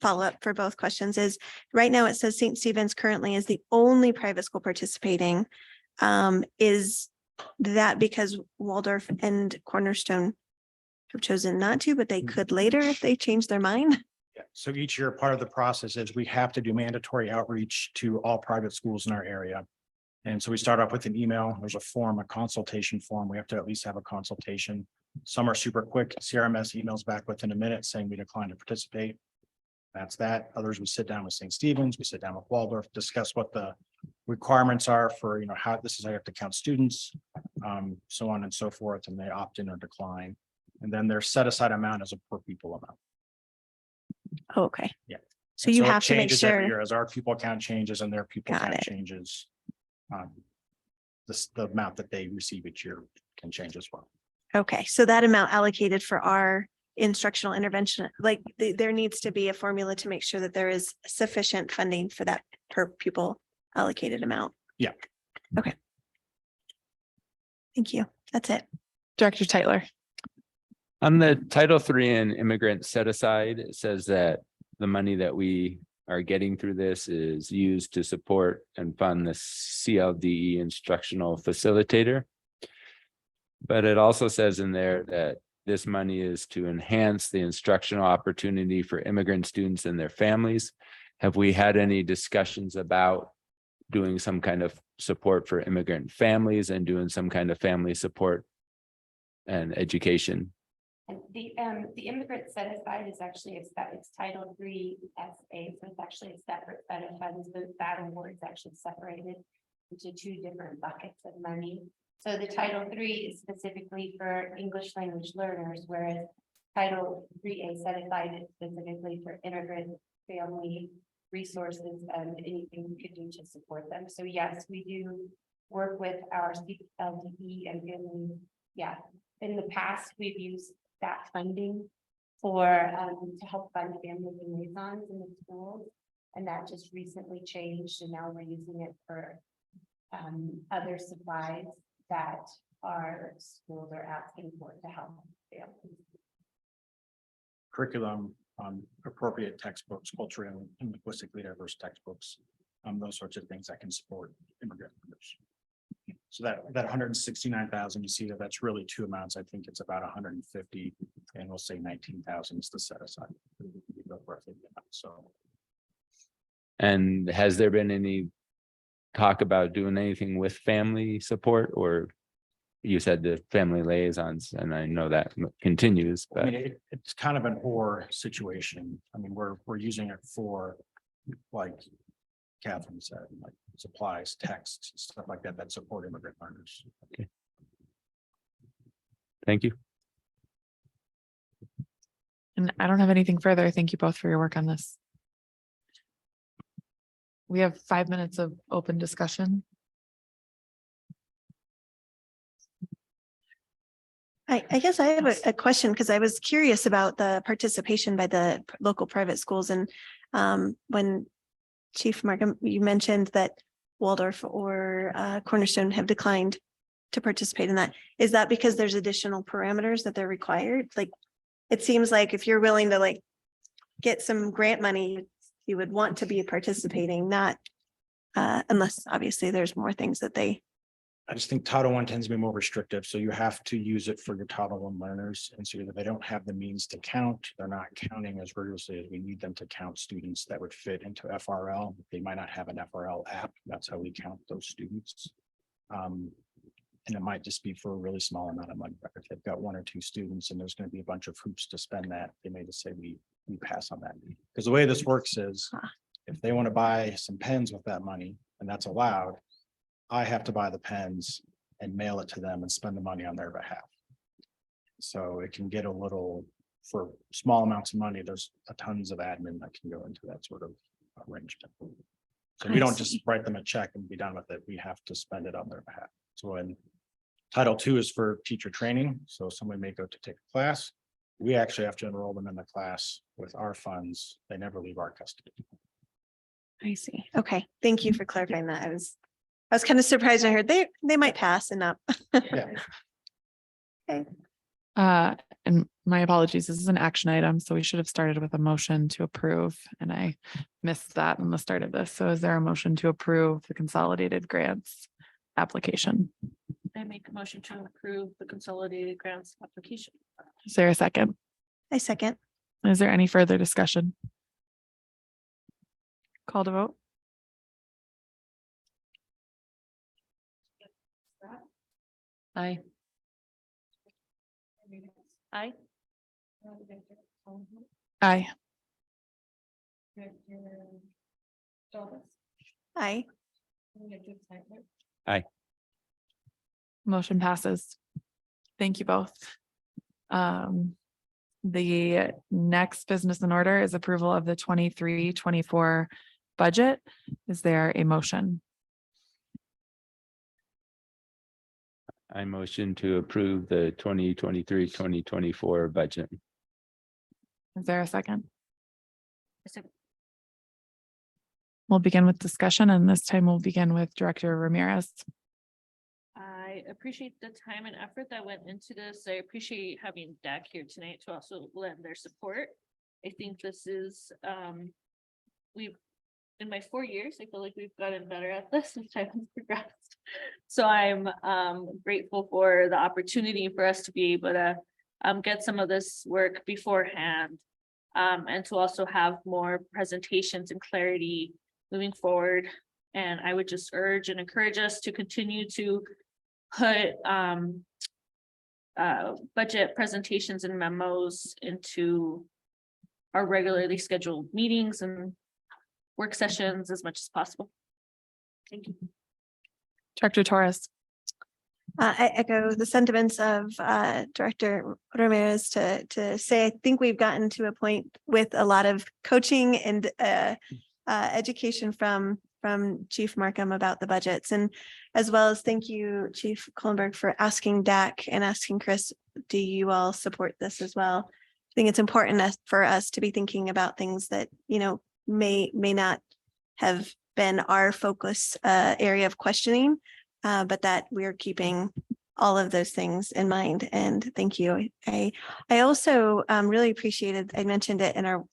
follow up for both questions is, right now it says St. Stephen's currently is the only private school participating. Is that because Waldorf and Cornerstone have chosen not to, but they could later if they change their mind? Yeah, so each year, part of the process is we have to do mandatory outreach to all private schools in our area. And so we start off with an email, there's a form, a consultation form, we have to at least have a consultation. Some are super quick, CRMS emails back within a minute saying we decline to participate. That's that. Others, we sit down with St. Stephen's, we sit down with Waldorf, discuss what the requirements are for, how this is how you have to count students, so on and so forth, and they opt in or decline. And then their set aside amount is a per pupil amount. Oh, okay. Yeah. So And you it have to make changes every sure, year as our pupil count changes and their pupil Got count it. changes. The amount that they receive each year can change as well. okay, so that amount allocated for our instructional intervention, like there needs to be a formula to make sure that there is sufficient funding for that per pupil allocated amount. Yeah. Okay. Thank you. That's it. Director Tyler. On the Title III and immigrant set aside, it says that the money that we are getting through this is used to support and fund the CLDE instructional facilitator. But it also says in there that this money is to enhance the instructional opportunity for immigrant students and their families. Have we had any discussions about doing some kind of support for immigrant families and doing some kind of family support and education? And the immigrant set aside is actually, it's Title III SA, so it's actually a separate set of funds. That award is actually separated into two different buckets of money. So the Title III is specifically for English language learners, whereas Title IIIA set aside is specifically for immigrant family resources and anything we could do to support them. So yes, we do work with our LDE and family. Yeah, in the past, we've used that funding for to help fund family liaisons in the schools. And that just recently changed, and now we're using it for other supplies that our schools are asking for to help families. Curriculum, appropriate textbooks, culturally and linguistically diverse textbooks, those sorts of things that can support immigrant learners. So that 169,000, you see that's really two amounts. I think it's about 150, and we'll say 19,000 is the set aside. So. And has there been any talk about doing anything with family support, or you said the family liaisons, and I know that continues, I but mean, it's kind of an or situation. I mean, we're using it for, like Catherine said, like supplies, texts, stuff like that, that support immigrant learners. thank you. And I don't have anything further. Thank you both for your work on this. We have 5 minutes of open discussion. I guess I have a question, because I was curious about the participation by the local private schools, and when Chief Markham, you mentioned that Waldorf or Cornerstone have declined to participate in that. Is that because there's additional parameters that they're required? Like, it seems like if you're willing to like get some grant money, you would want to be participating, not unless obviously there's more things that they. I just think Title I tends to be more restrictive, so you have to use it for your Title I learners, and so either they don't have the means to count, they're not counting as rigorously as we need them to count students that would fit into FRL. They might not have an FRL app. That's how we count those students. And it might just be for a really small amount of money. If they've got 1 or 2 students and there's going to be a bunch of hoops to spend that, they may just say we pass on that. Because the way this works is if they want to buy some pens with that money, and that's allowed, I have to buy the pens and mail it to them and spend the money on their behalf. So it can get a little, for small amounts of money, there's tons of admin that can go into that sort of arrangement. So we don't just write them a check and be done with it. We have to spend it on their behalf. So when Title II is for teacher training, so someone may go to take a class, we actually have to enroll them in the class with our funds. They never leave our custody. I see. Okay, thank you for clarifying that. I was kind of surprised when I heard they might pass and not. Yeah. Okay. And my apologies, this is an action item, so we should have started with a motion to approve, and I missed that in the start of this. So is there a motion to approve the consolidated grants application? I make a motion to approve the consolidated grants application. Is there a second? I second. Is there any further discussion? Call to vote? Aye. Aye. Aye. Aye. Motion passes. Thank you both. The next business in order is approval of the 23-24 budget. Is there a motion? I motion to approve the 2023-2024 budget. Is there a second? We'll begin with discussion, and this time we'll begin with Director Ramirez. I appreciate the time and effort that went into this. I appreciate having DAC here tonight to also lend their support. I think this is, we've, in my 4 years, I feel like we've gotten better at this as time has progressed. So I'm grateful for the opportunity for us to be able to get some of this work beforehand. And to also have more presentations and clarity moving forward. And I would just urge and encourage us to continue to put budget presentations and memos into our regularly scheduled meetings and work sessions as much as possible. Thank you. Director Torres. I echo the sentiments of Director Ramirez to say, I think we've gotten to a point with a lot of coaching and education from Chief Markham about the budgets, and as well as thank you, Chief Kohlenberg, for asking DAC and asking Chris, do you all support this as well? I think it's important for us to be thinking about things that, you know, may not have been our focus area of questioning, but that we're keeping all of those things in mind. And thank you. I also really appreciated, I mentioned it in our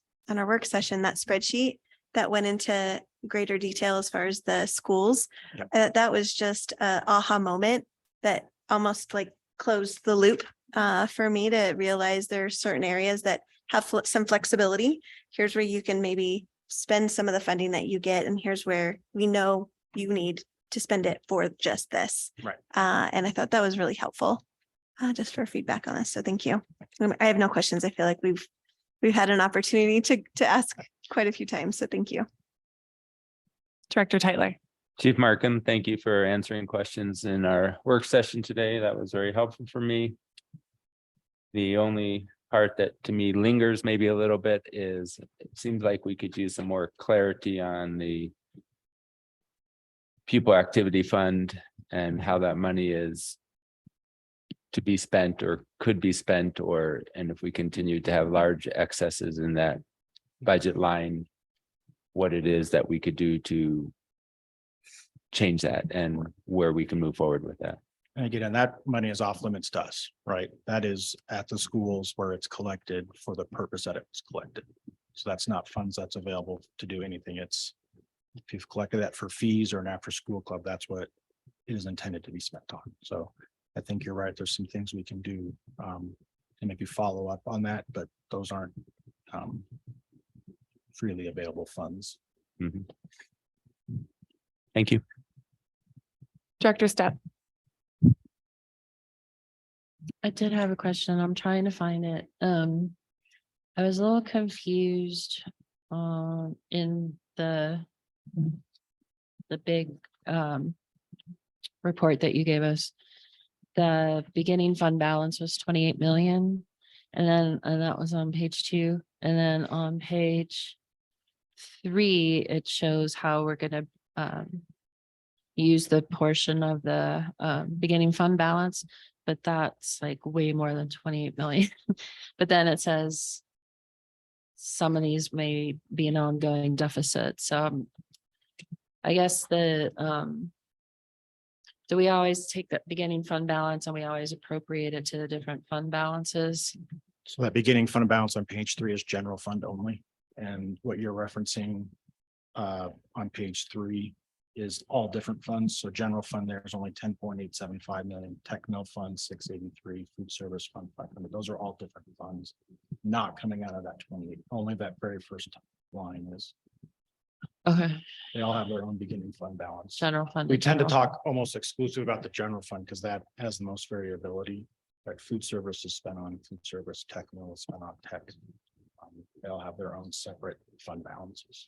work session, that spreadsheet that went into greater detail as far as the schools. Yep. That was just a aha moment that almost like closed the loop for me to realize there are certain areas that have some flexibility. Here's where you can maybe spend some of the funding that you get, and here's where we know you need to spend it for just this. Right. And I thought that was really helpful, just for feedback on this. So thank you. I have no questions. I feel like we've had an opportunity to ask quite a few times. So thank you. Director Tyler. Chief Markham, thank you for answering questions in our work session today. That was very helpful for me. The only part that to me lingers maybe a little bit is it seems like we could use some more clarity on the pupil activity fund and how that money is to be spent or could be spent, and if we continue to have large excesses in that budget line, what it is that we could do to change that and where we can move forward with that. And again, and that money is off limits to us, right? That is at the schools where it's collected for the purpose that it was collected. So that's not funds that's available to do anything. It's, if you've collected that for fees or an after-school club, that's what it is intended to be spent on. So I think you're right. There's some things we can do to maybe follow up on that, but those aren't freely available funds. Mhm. Thank you. Director Stepp. I did have a question. I'm trying to find it. I was a little confused in the big report that you gave us. The beginning fund balance was 28 million. And that was on page 2. And then on page 3, it shows how we're going to use the portion of the beginning fund balance, but that's like way more than 28 million. But then it says some of these may be an ongoing deficit. So I guess do we always take that beginning fund balance and we always appropriate it to the different fund balances? So that beginning fund balance on page 3 is general fund only. And what you're referencing on page 3 is all different funds. So general fund, there's only 10.875 million, techno fund 683, food service fund 500. Those are all different funds, not coming out of that 28. Only that very first line is. Okay, They all have their own beginning fund balance. general fund. We and tend to general. talk almost exclusive about the general fund because that has the most variability. But food service is spent on food service, techno is spent on tech. They all have their own separate fund balances.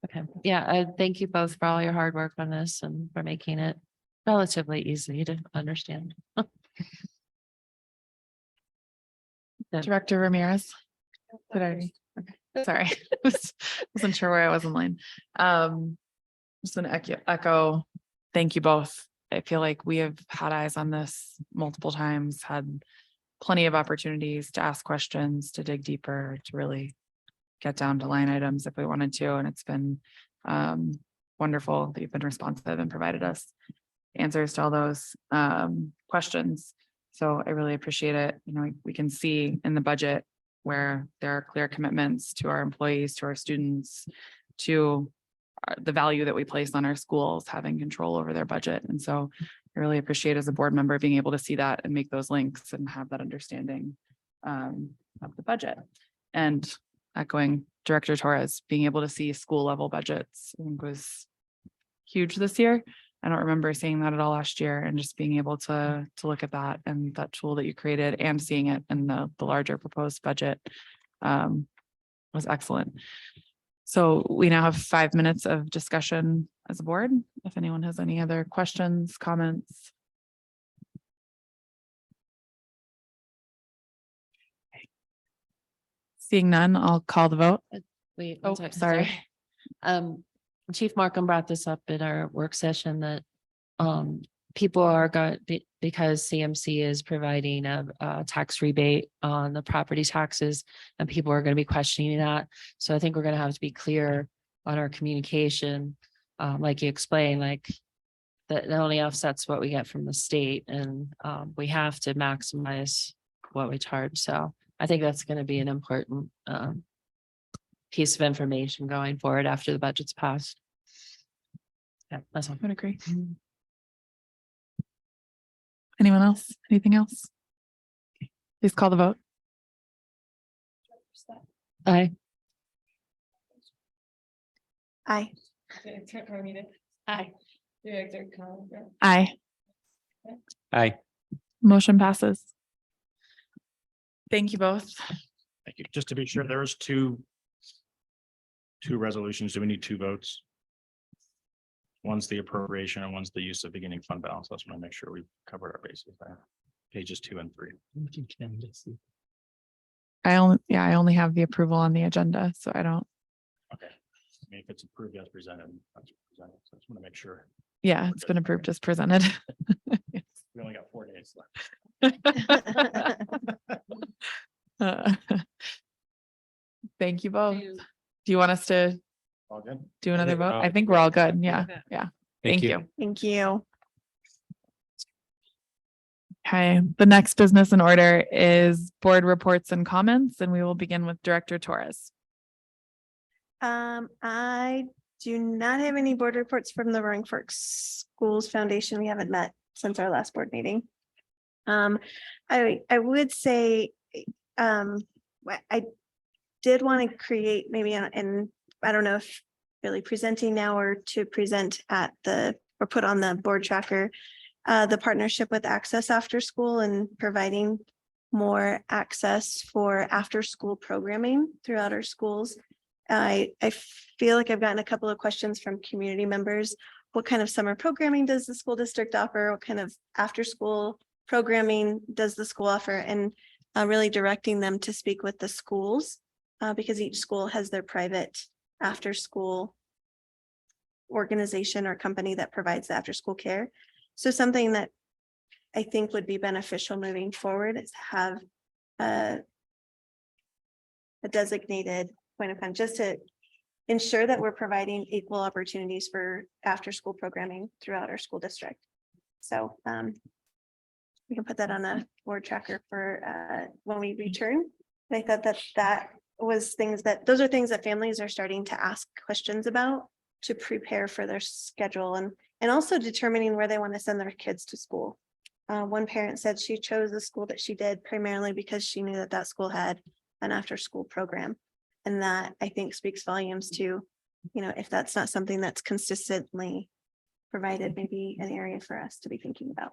Okay, yeah, I thank you both for all your hard work on this and for making it relatively easy to understand. Director Ramirez. Did I? Okay, sorry. Wasn't sure where I was in line. Just want to echo, thank you both. I feel like we have had eyes on this multiple times, had plenty of opportunities to ask questions, to dig deeper, to really get down to line items if we wanted to. And it's been wonderful that you've been responsive and provided us answers to all those questions. So I really appreciate it. You know, we can see in the budget where there are clear commitments to our employees, to our students, to the value that we place on our schools, having control over their budget. And so I really appreciate as a board member being able to see that and make those links and have that understanding of the budget. And echoing Director Torres, being able to see school level budgets, I think was huge this year. I don't remember seeing that at all last year, and just being able to look at that and that tool that you created and seeing it in the larger proposed budget was excellent. So we now have 5 minutes of discussion as a board. If anyone has any other questions, comments. Seeing none, I'll call the vote. Wait, Oh, one sec, sorry. Chief Markham brought this up in our work session that people are going, because CMC is providing a tax rebate on the property taxes, and people are going to be questioning that. So I think we're going to have to be clear on our communication, like you explained, like that only offsets what we get from the state, and we have to maximize what we charge. So I think that's going to be an important piece of information going forward after the budget's passed. Yeah, that's all. I would agree. Anyone else? Anything else? Please call the vote. Aye. Aye. Aye. Aye. Aye. Motion passes. Thank you both. Thank you. Just to be sure, there's two resolutions. Do we need 2 votes? One's the appropriation and one's the use of beginning fund balance. Let's want to make sure we covered our bases there. Pages 2 and 3. I only have the approval on the agenda, so I don't, Okay. I mean, if it's approved as presented, that's presented. So I just want to make sure. yeah, it's been approved as presented. We only got 4 days left. Uh, Thank you both. Do you want us to All good? do another vote? all I think we're all good. Yeah, yeah. Thank you. Thank you. Okay, the next business in order is board reports and comments, and we will begin with Director Torres. I do not have any board reports from the Roaring Fork Schools Foundation. We haven't met since our last board meeting. I would say, I did want to create maybe, and I don't know if really presenting now or to present at or put on the board tracker, the partnership with Access After School and providing more access for after school programming throughout our schools. I feel like I've gotten a couple of questions from community members. What kind of summer programming does the school district offer? What kind of after school programming does the school offer? And really directing them to speak with the schools because each school has their private after school organization or company that provides the after school care. So something that I think would be beneficial moving forward is have a designated point of contact just to ensure that we're providing equal opportunities for after school programming throughout our school district. So we can put that on a board tracker for when we return. And I thought that was those are things that families are starting to ask questions about to prepare for their schedule and also determining where they want to send their kids to school. One parent said she chose the school that she did primarily because she knew that school had an after school program. And that I think speaks volumes to, if that's not something that's consistently provided, maybe an area for us to be thinking about.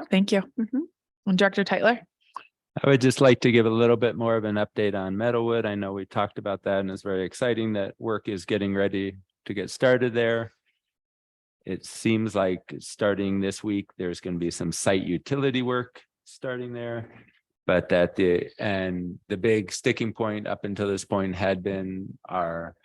Thank you. Mhm. And Director Tytler. I would just like to give a little bit more of an update on Meadowwood. I know we talked about that and it's very exciting that work is getting ready to get started there. It seems like starting this week, there's going to be some site utility work starting there. But the big sticking point up until this point had been our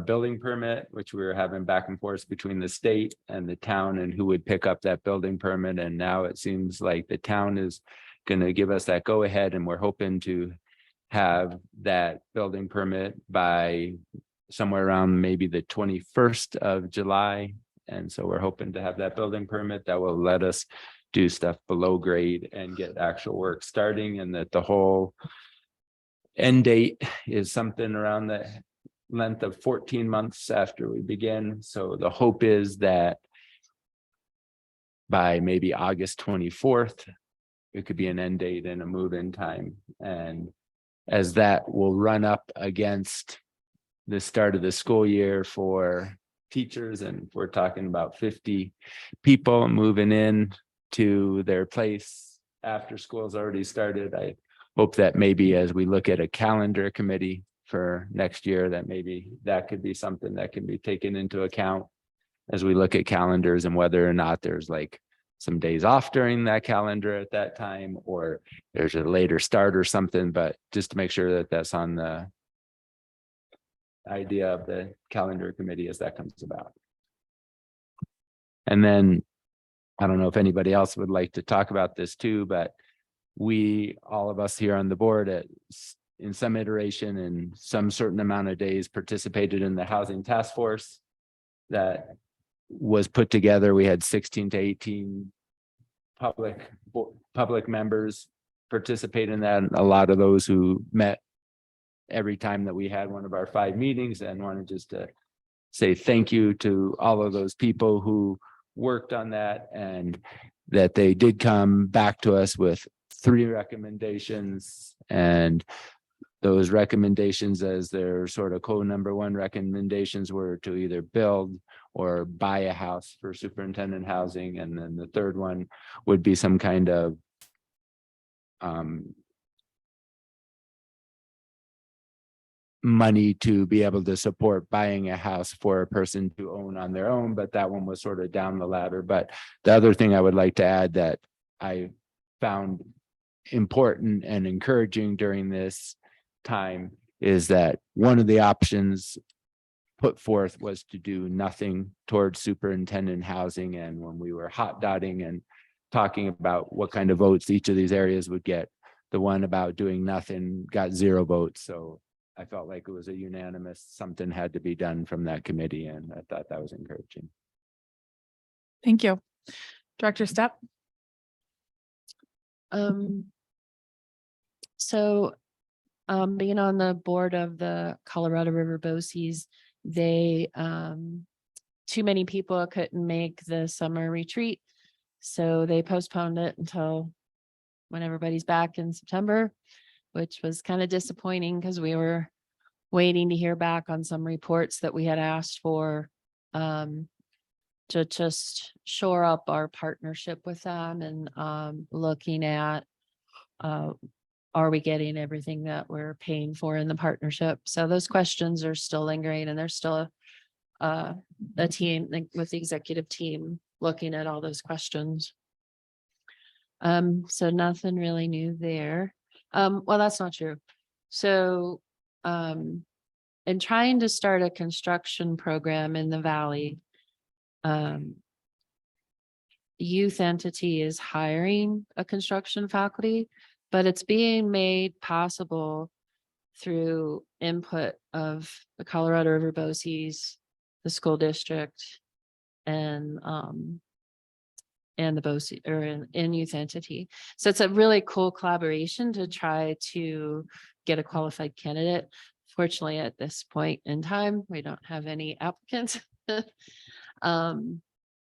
building permit, which we were having back and forth between the state and the town and who would pick up that building permit. And now it seems like the town is going to give us that go ahead, and we're hoping to have that building permit by somewhere around maybe the 21st of July. And so we're hoping to have that building permit that will let us do stuff below grade and get actual work starting, and that the whole end date is something around the length of 14 months after we begin. So the hope is that by maybe August 24th. It could be an end date and a move-in time. And as that will run up against the start of the school year for teachers, and we're talking about 50 people moving in to their place after school's already started. I hope that maybe as we look at a calendar committee for next year, that maybe that could be something that can be taken into account as we look at calendars, and whether or not there's like some days off during that calendar at that time, or there's a later start or something, but just to make sure that that's on the idea of the calendar committee as that comes about. And then I don't know if anybody else would like to talk about this too, but we, all of us here on the board in some iteration and some certain amount of days participated in the housing task force that was put together. We had 16 to 18 public members participate in that. And a lot of those who met every time that we had one of our 5 meetings, and wanted just to say thank you to all of those people who worked on that, and that they did come back to us with 3 recommendations. And those recommendations, as their sort of code number 1 recommendations, were to either build or buy a house for superintendent housing. And then the 3rd one would be some kind of money to be able to support buying a house for a person to own on their own, but that one was sort of down the ladder. But the other thing I would like to add that I found important and encouraging during this time is that one of the options put forth was to do nothing towards superintendent housing. And when we were hot dotting and talking about what kind of votes each of these areas would get, the one about doing nothing got 0 votes. So I felt like it was a unanimous, something had to be done from that committee, and I thought that was encouraging. Thank you. Director Stepp? So being on the board of the Colorado River BOCES, they too many people couldn't make the summer retreat, so they postponed it until when everybody's back in September, which was kind of disappointing because we were waiting to hear back on some reports that we had asked for to just shore up our partnership with them, and looking at are we getting everything that we're paying for in the partnership? So those questions are still lingering, and there's still a team like with the executive team looking at all those questions. So nothing really new there. Well, that's not true. So in trying to start a construction program in the Valley, youth entity is hiring a construction faculty, but it's being made possible through input of the Colorado River BOCES, the school district, and the BOCES or in youth entity. So it's a really cool collaboration to try to get a qualified candidate. Fortunately, at this point in time, we don't have any applicants.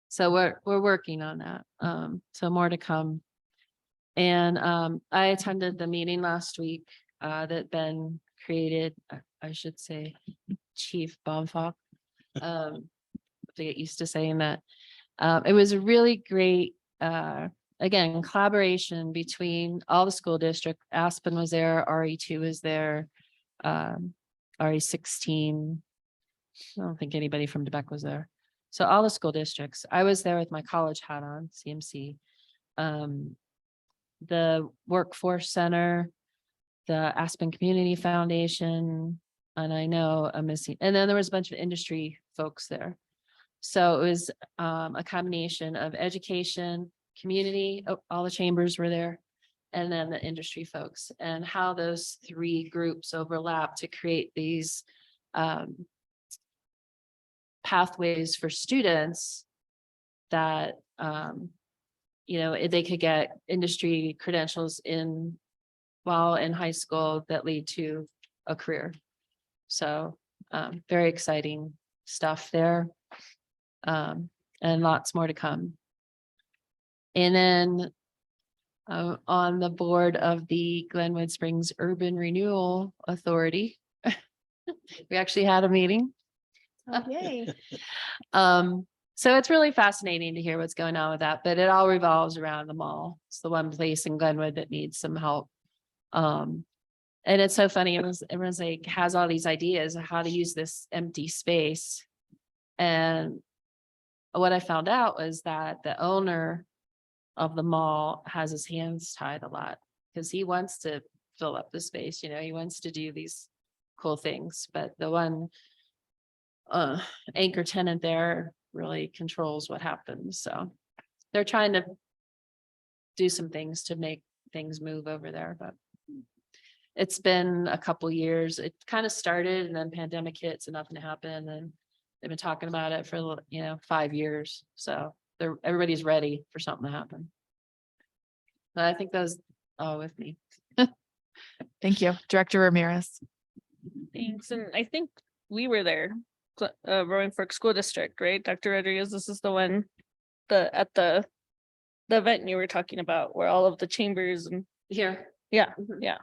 So we're working on that. So more to come. And I attended the meeting last week that Ben created, I should say, Chief Baumfalk. To get used to saying that. It was a really great, again, collaboration between all the school district. Aspen was there, RE2 was there, RE16. I don't think anybody from Quebec was there. So all the school districts. I was there with my college hat on, CMC. The Workforce Center, the Aspen Community Foundation, and I know I'm missing, and then there was a bunch of industry folks there. So it was a combination of education, community, all the chambers were there, and then the industry folks, and how those 3 groups overlap to create these pathways for students that they could get industry credentials while in high school that lead to a career. So very exciting stuff there. And lots more to come. And then on the board of the Glenwood Springs Urban Renewal Authority. We actually had a meeting. Oh, yay. So it's really fascinating to hear what's going on with that, but it all revolves around the mall. It's the one place in Glenwood that needs some help. And it's so funny. Everyone's like, has all these ideas of how to use this empty space. And what I found out was that the owner of the mall has his hands tied a lot because he wants to fill up the space, he wants to do these cool things, but the one anchor tenant there really controls what happens. So they're trying to do some things to make things move over there, but it's been a couple years. It kind of started and then pandemic hit, so nothing happened. And they've been talking about it for 5 years. So everybody's ready for something to happen. But I think that was all with me. Thank you. Director Ramirez. Thanks. And I think we were there, Roaring Fork School District, right? Dr. Rodriguez, this is the one, at the event you were talking about where all of the chambers and Here. yeah, Mhm. yeah.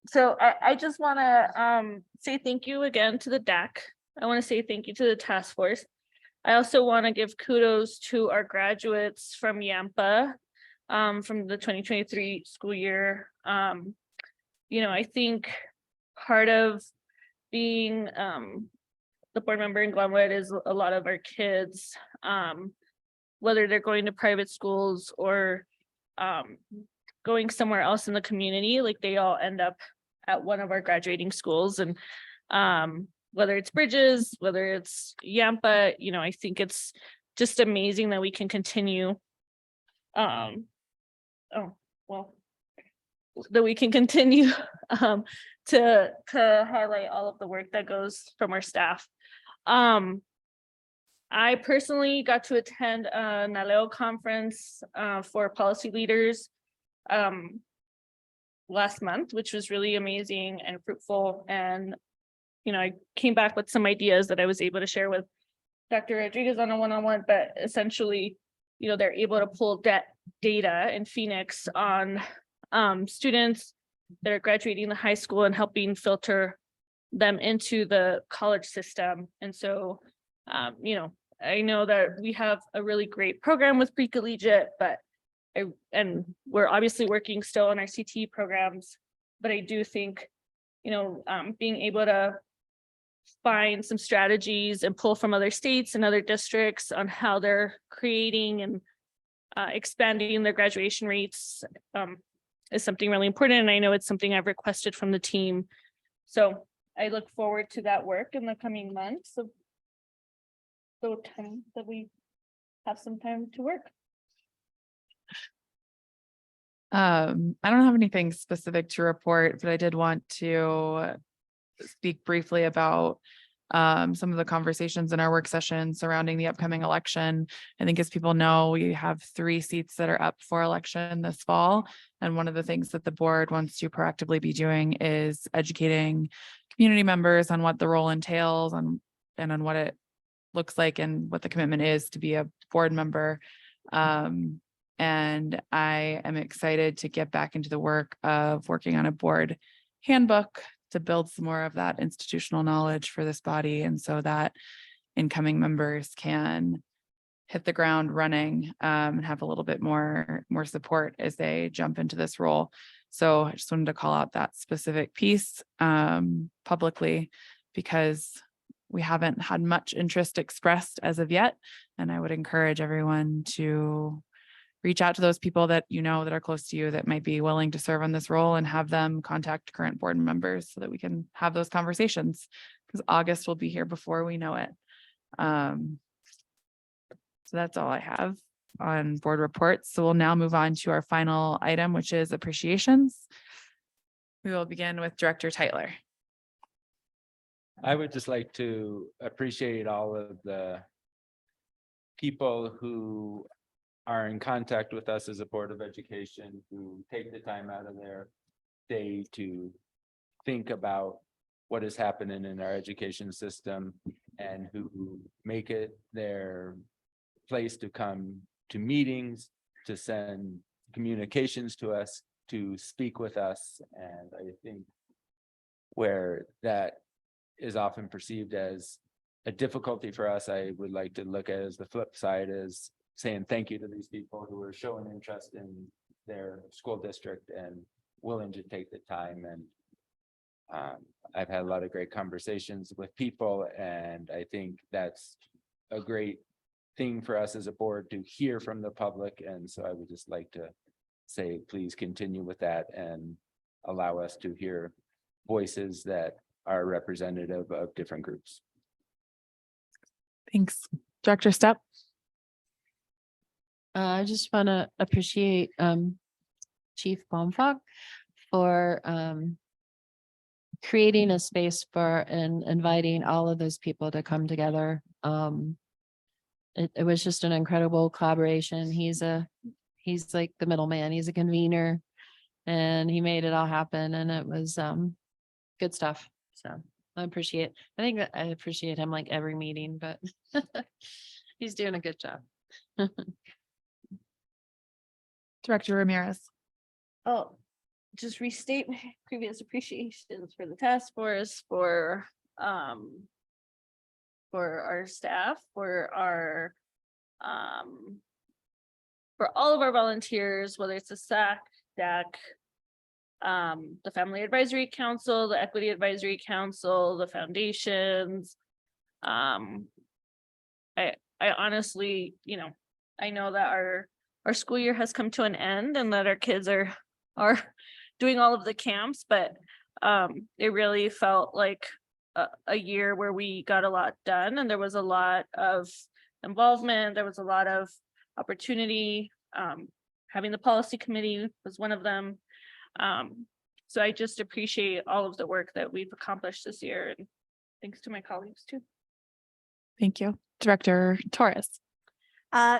So I just want to say thank you again to the DAC. I want to say thank you to the task force. I also want to give kudos to our graduates from Yampa, from the 2023 school year. I think part of being the board member in Glenwood is a lot of our kids, whether they're going to private schools or going somewhere else in the community, like they all end up at one of our graduating schools. And whether it's Bridges, whether it's Yampa, I think it's just amazing that we can continue that we can continue to highlight all of the work that goes from our staff. I personally got to attend a NALEO conference for policy leaders last month, which was really amazing and fruitful. And, I came back with some ideas that I was able to share with Dr. Rodriguez on a one-on-one, but essentially, they're able to pull data in Phoenix on students that are graduating the high school and helping filter them into the college system. And so, I know that we have a really great program with pre-collegiate, but we're obviously working still on our CTE programs, but I do think, being able to find some strategies and pull from other states and other districts on how they're creating and expanding their graduation rates is something really important. And I know it's something I've requested from the team. So I look forward to that work in the coming months. So time that we have some time to work. I don't have anything specific to report, but I did want to speak briefly about some of the conversations in our work session surrounding the upcoming election. I think as people know, we have 3 seats that are up for election this fall. And one of the things that the board wants to proactively be doing is educating community members on what the role entails and on what it looks like and what the commitment is to be a board member. And I am excited to get back into the work of working on a board handbook to build some more of that institutional knowledge for this body. And so that incoming members can hit the ground running and have a little bit more support as they jump into this role. So I just wanted to call out that specific piece publicly because we haven't had much interest expressed as of yet. And I would encourage everyone to reach out to those people that that are close to you that might be willing to serve on this role and have them contact current board members so that we can have those conversations because August will be here before we know it. So that's all I have on board reports. So we'll now move on to our final item, which is appreciations. We will begin with Director Tyler. I would just like to appreciate all of the people who are in contact with us as a Board of Education, who take the time out of their day to think about what is happening in our education system and who make it their place to come to meetings, to send communications to us, to speak with us. And I think where that is often perceived as a difficulty for us, I would like to look at as the flip side is saying thank you to these people who are showing interest in their school district and willing to take the time. And I've had a lot of great conversations with people, and I think that's a great thing for us as a board to hear from the public. And so I would just like to say, please continue with that and allow us to hear voices that are representative of different groups. Thanks. Director Stepp? I just want to appreciate Chief Baumfog for creating a space for and inviting all of those people to come together. It was just an incredible collaboration. He's like the middleman. He's a convener, and he made it all happen. And it was good stuff. So I think that I appreciate him like every meeting, but he's doing a good job. Director Ramirez? Oh, just restate my previous appreciations for the task force, for our staff, for all of our volunteers, whether it's the SAC, DAC, the Family Advisory Council, the Equity Advisory Council, the foundations. I honestly, I know that our school year has come to an end and that our kids are doing all of the camps, but it really felt like a year where we got a lot done, and there was a lot of involvement. There was a lot of opportunity. Having the policy committee was one of them. So I just appreciate all of the work that we've accomplished this year, and thanks to my colleagues too. Thank you. Director Torres?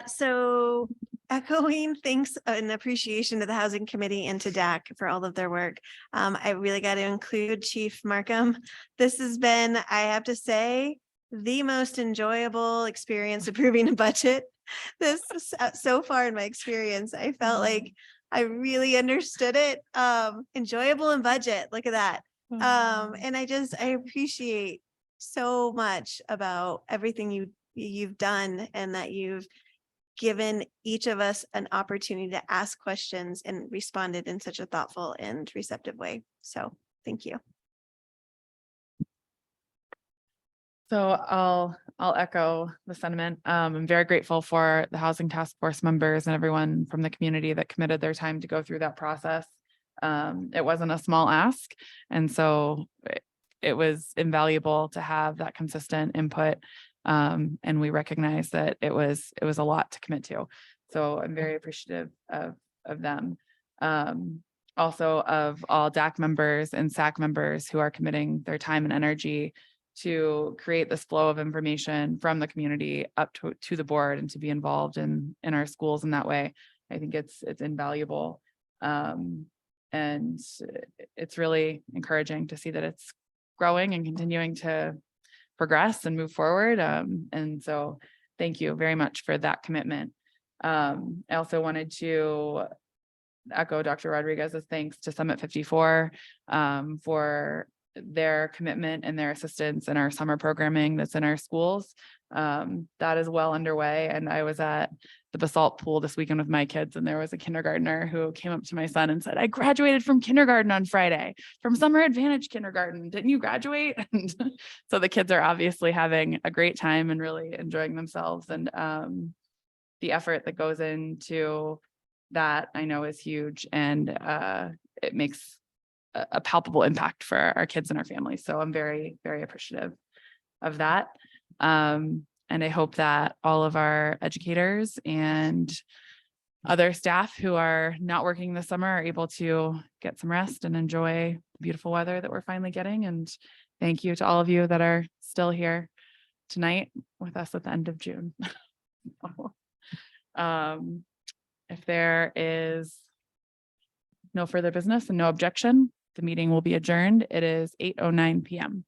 So echoing thanks and appreciation to the Housing Committee and to DAC for all of their work. I really got to include Chief Markham. This has been, I have to say, the most enjoyable experience approving a budget. This so far in my experience, I felt like I really understood it. Enjoyable and budget. Look at that. And I appreciate so much about everything you've done, and that you've given each of us an opportunity to ask questions and responded in such a thoughtful and receptive way. So thank you. So I'll echo the sentiment. I'm very grateful for the Housing Task Force members and everyone from the community that committed their time to go through that process. It wasn't a small ask, and so it was invaluable to have that consistent input. And we recognize that it was a lot to commit to. So I'm very appreciative of them. Also of all DAC members and SAC members who are committing their time and energy to create this flow of information from the community up to the board, and to be involved in our schools in that way. I think it's invaluable. And it's really encouraging to see that it's growing and continuing to progress and move forward. And so thank you very much for that commitment. I also wanted to echo Dr. Rodriguez's thanks to Summit 54 for their commitment and their assistance in our summer programming that's in our schools. That is well underway. And I was at the Basalt Pool this weekend with my kids, and there was a kindergartner who came up to my son and said, "I graduated from kindergarten on Friday, from Summer Advantage Kindergarten. Didn't you graduate?" And so the kids are obviously having a great time and really enjoying themselves. And the effort that goes into that, I know, is huge, and it makes a palpable impact for our kids and our families. So I'm very, very appreciative of that. And I hope that all of our educators and other staff who are not working this summer are able to get some rest and enjoy the beautiful weather that we're finally getting. And thank you to all of you that are still here tonight with us at the end of June. If there is no further business and no objection, the meeting will be adjourned. It is 8:09 p.m.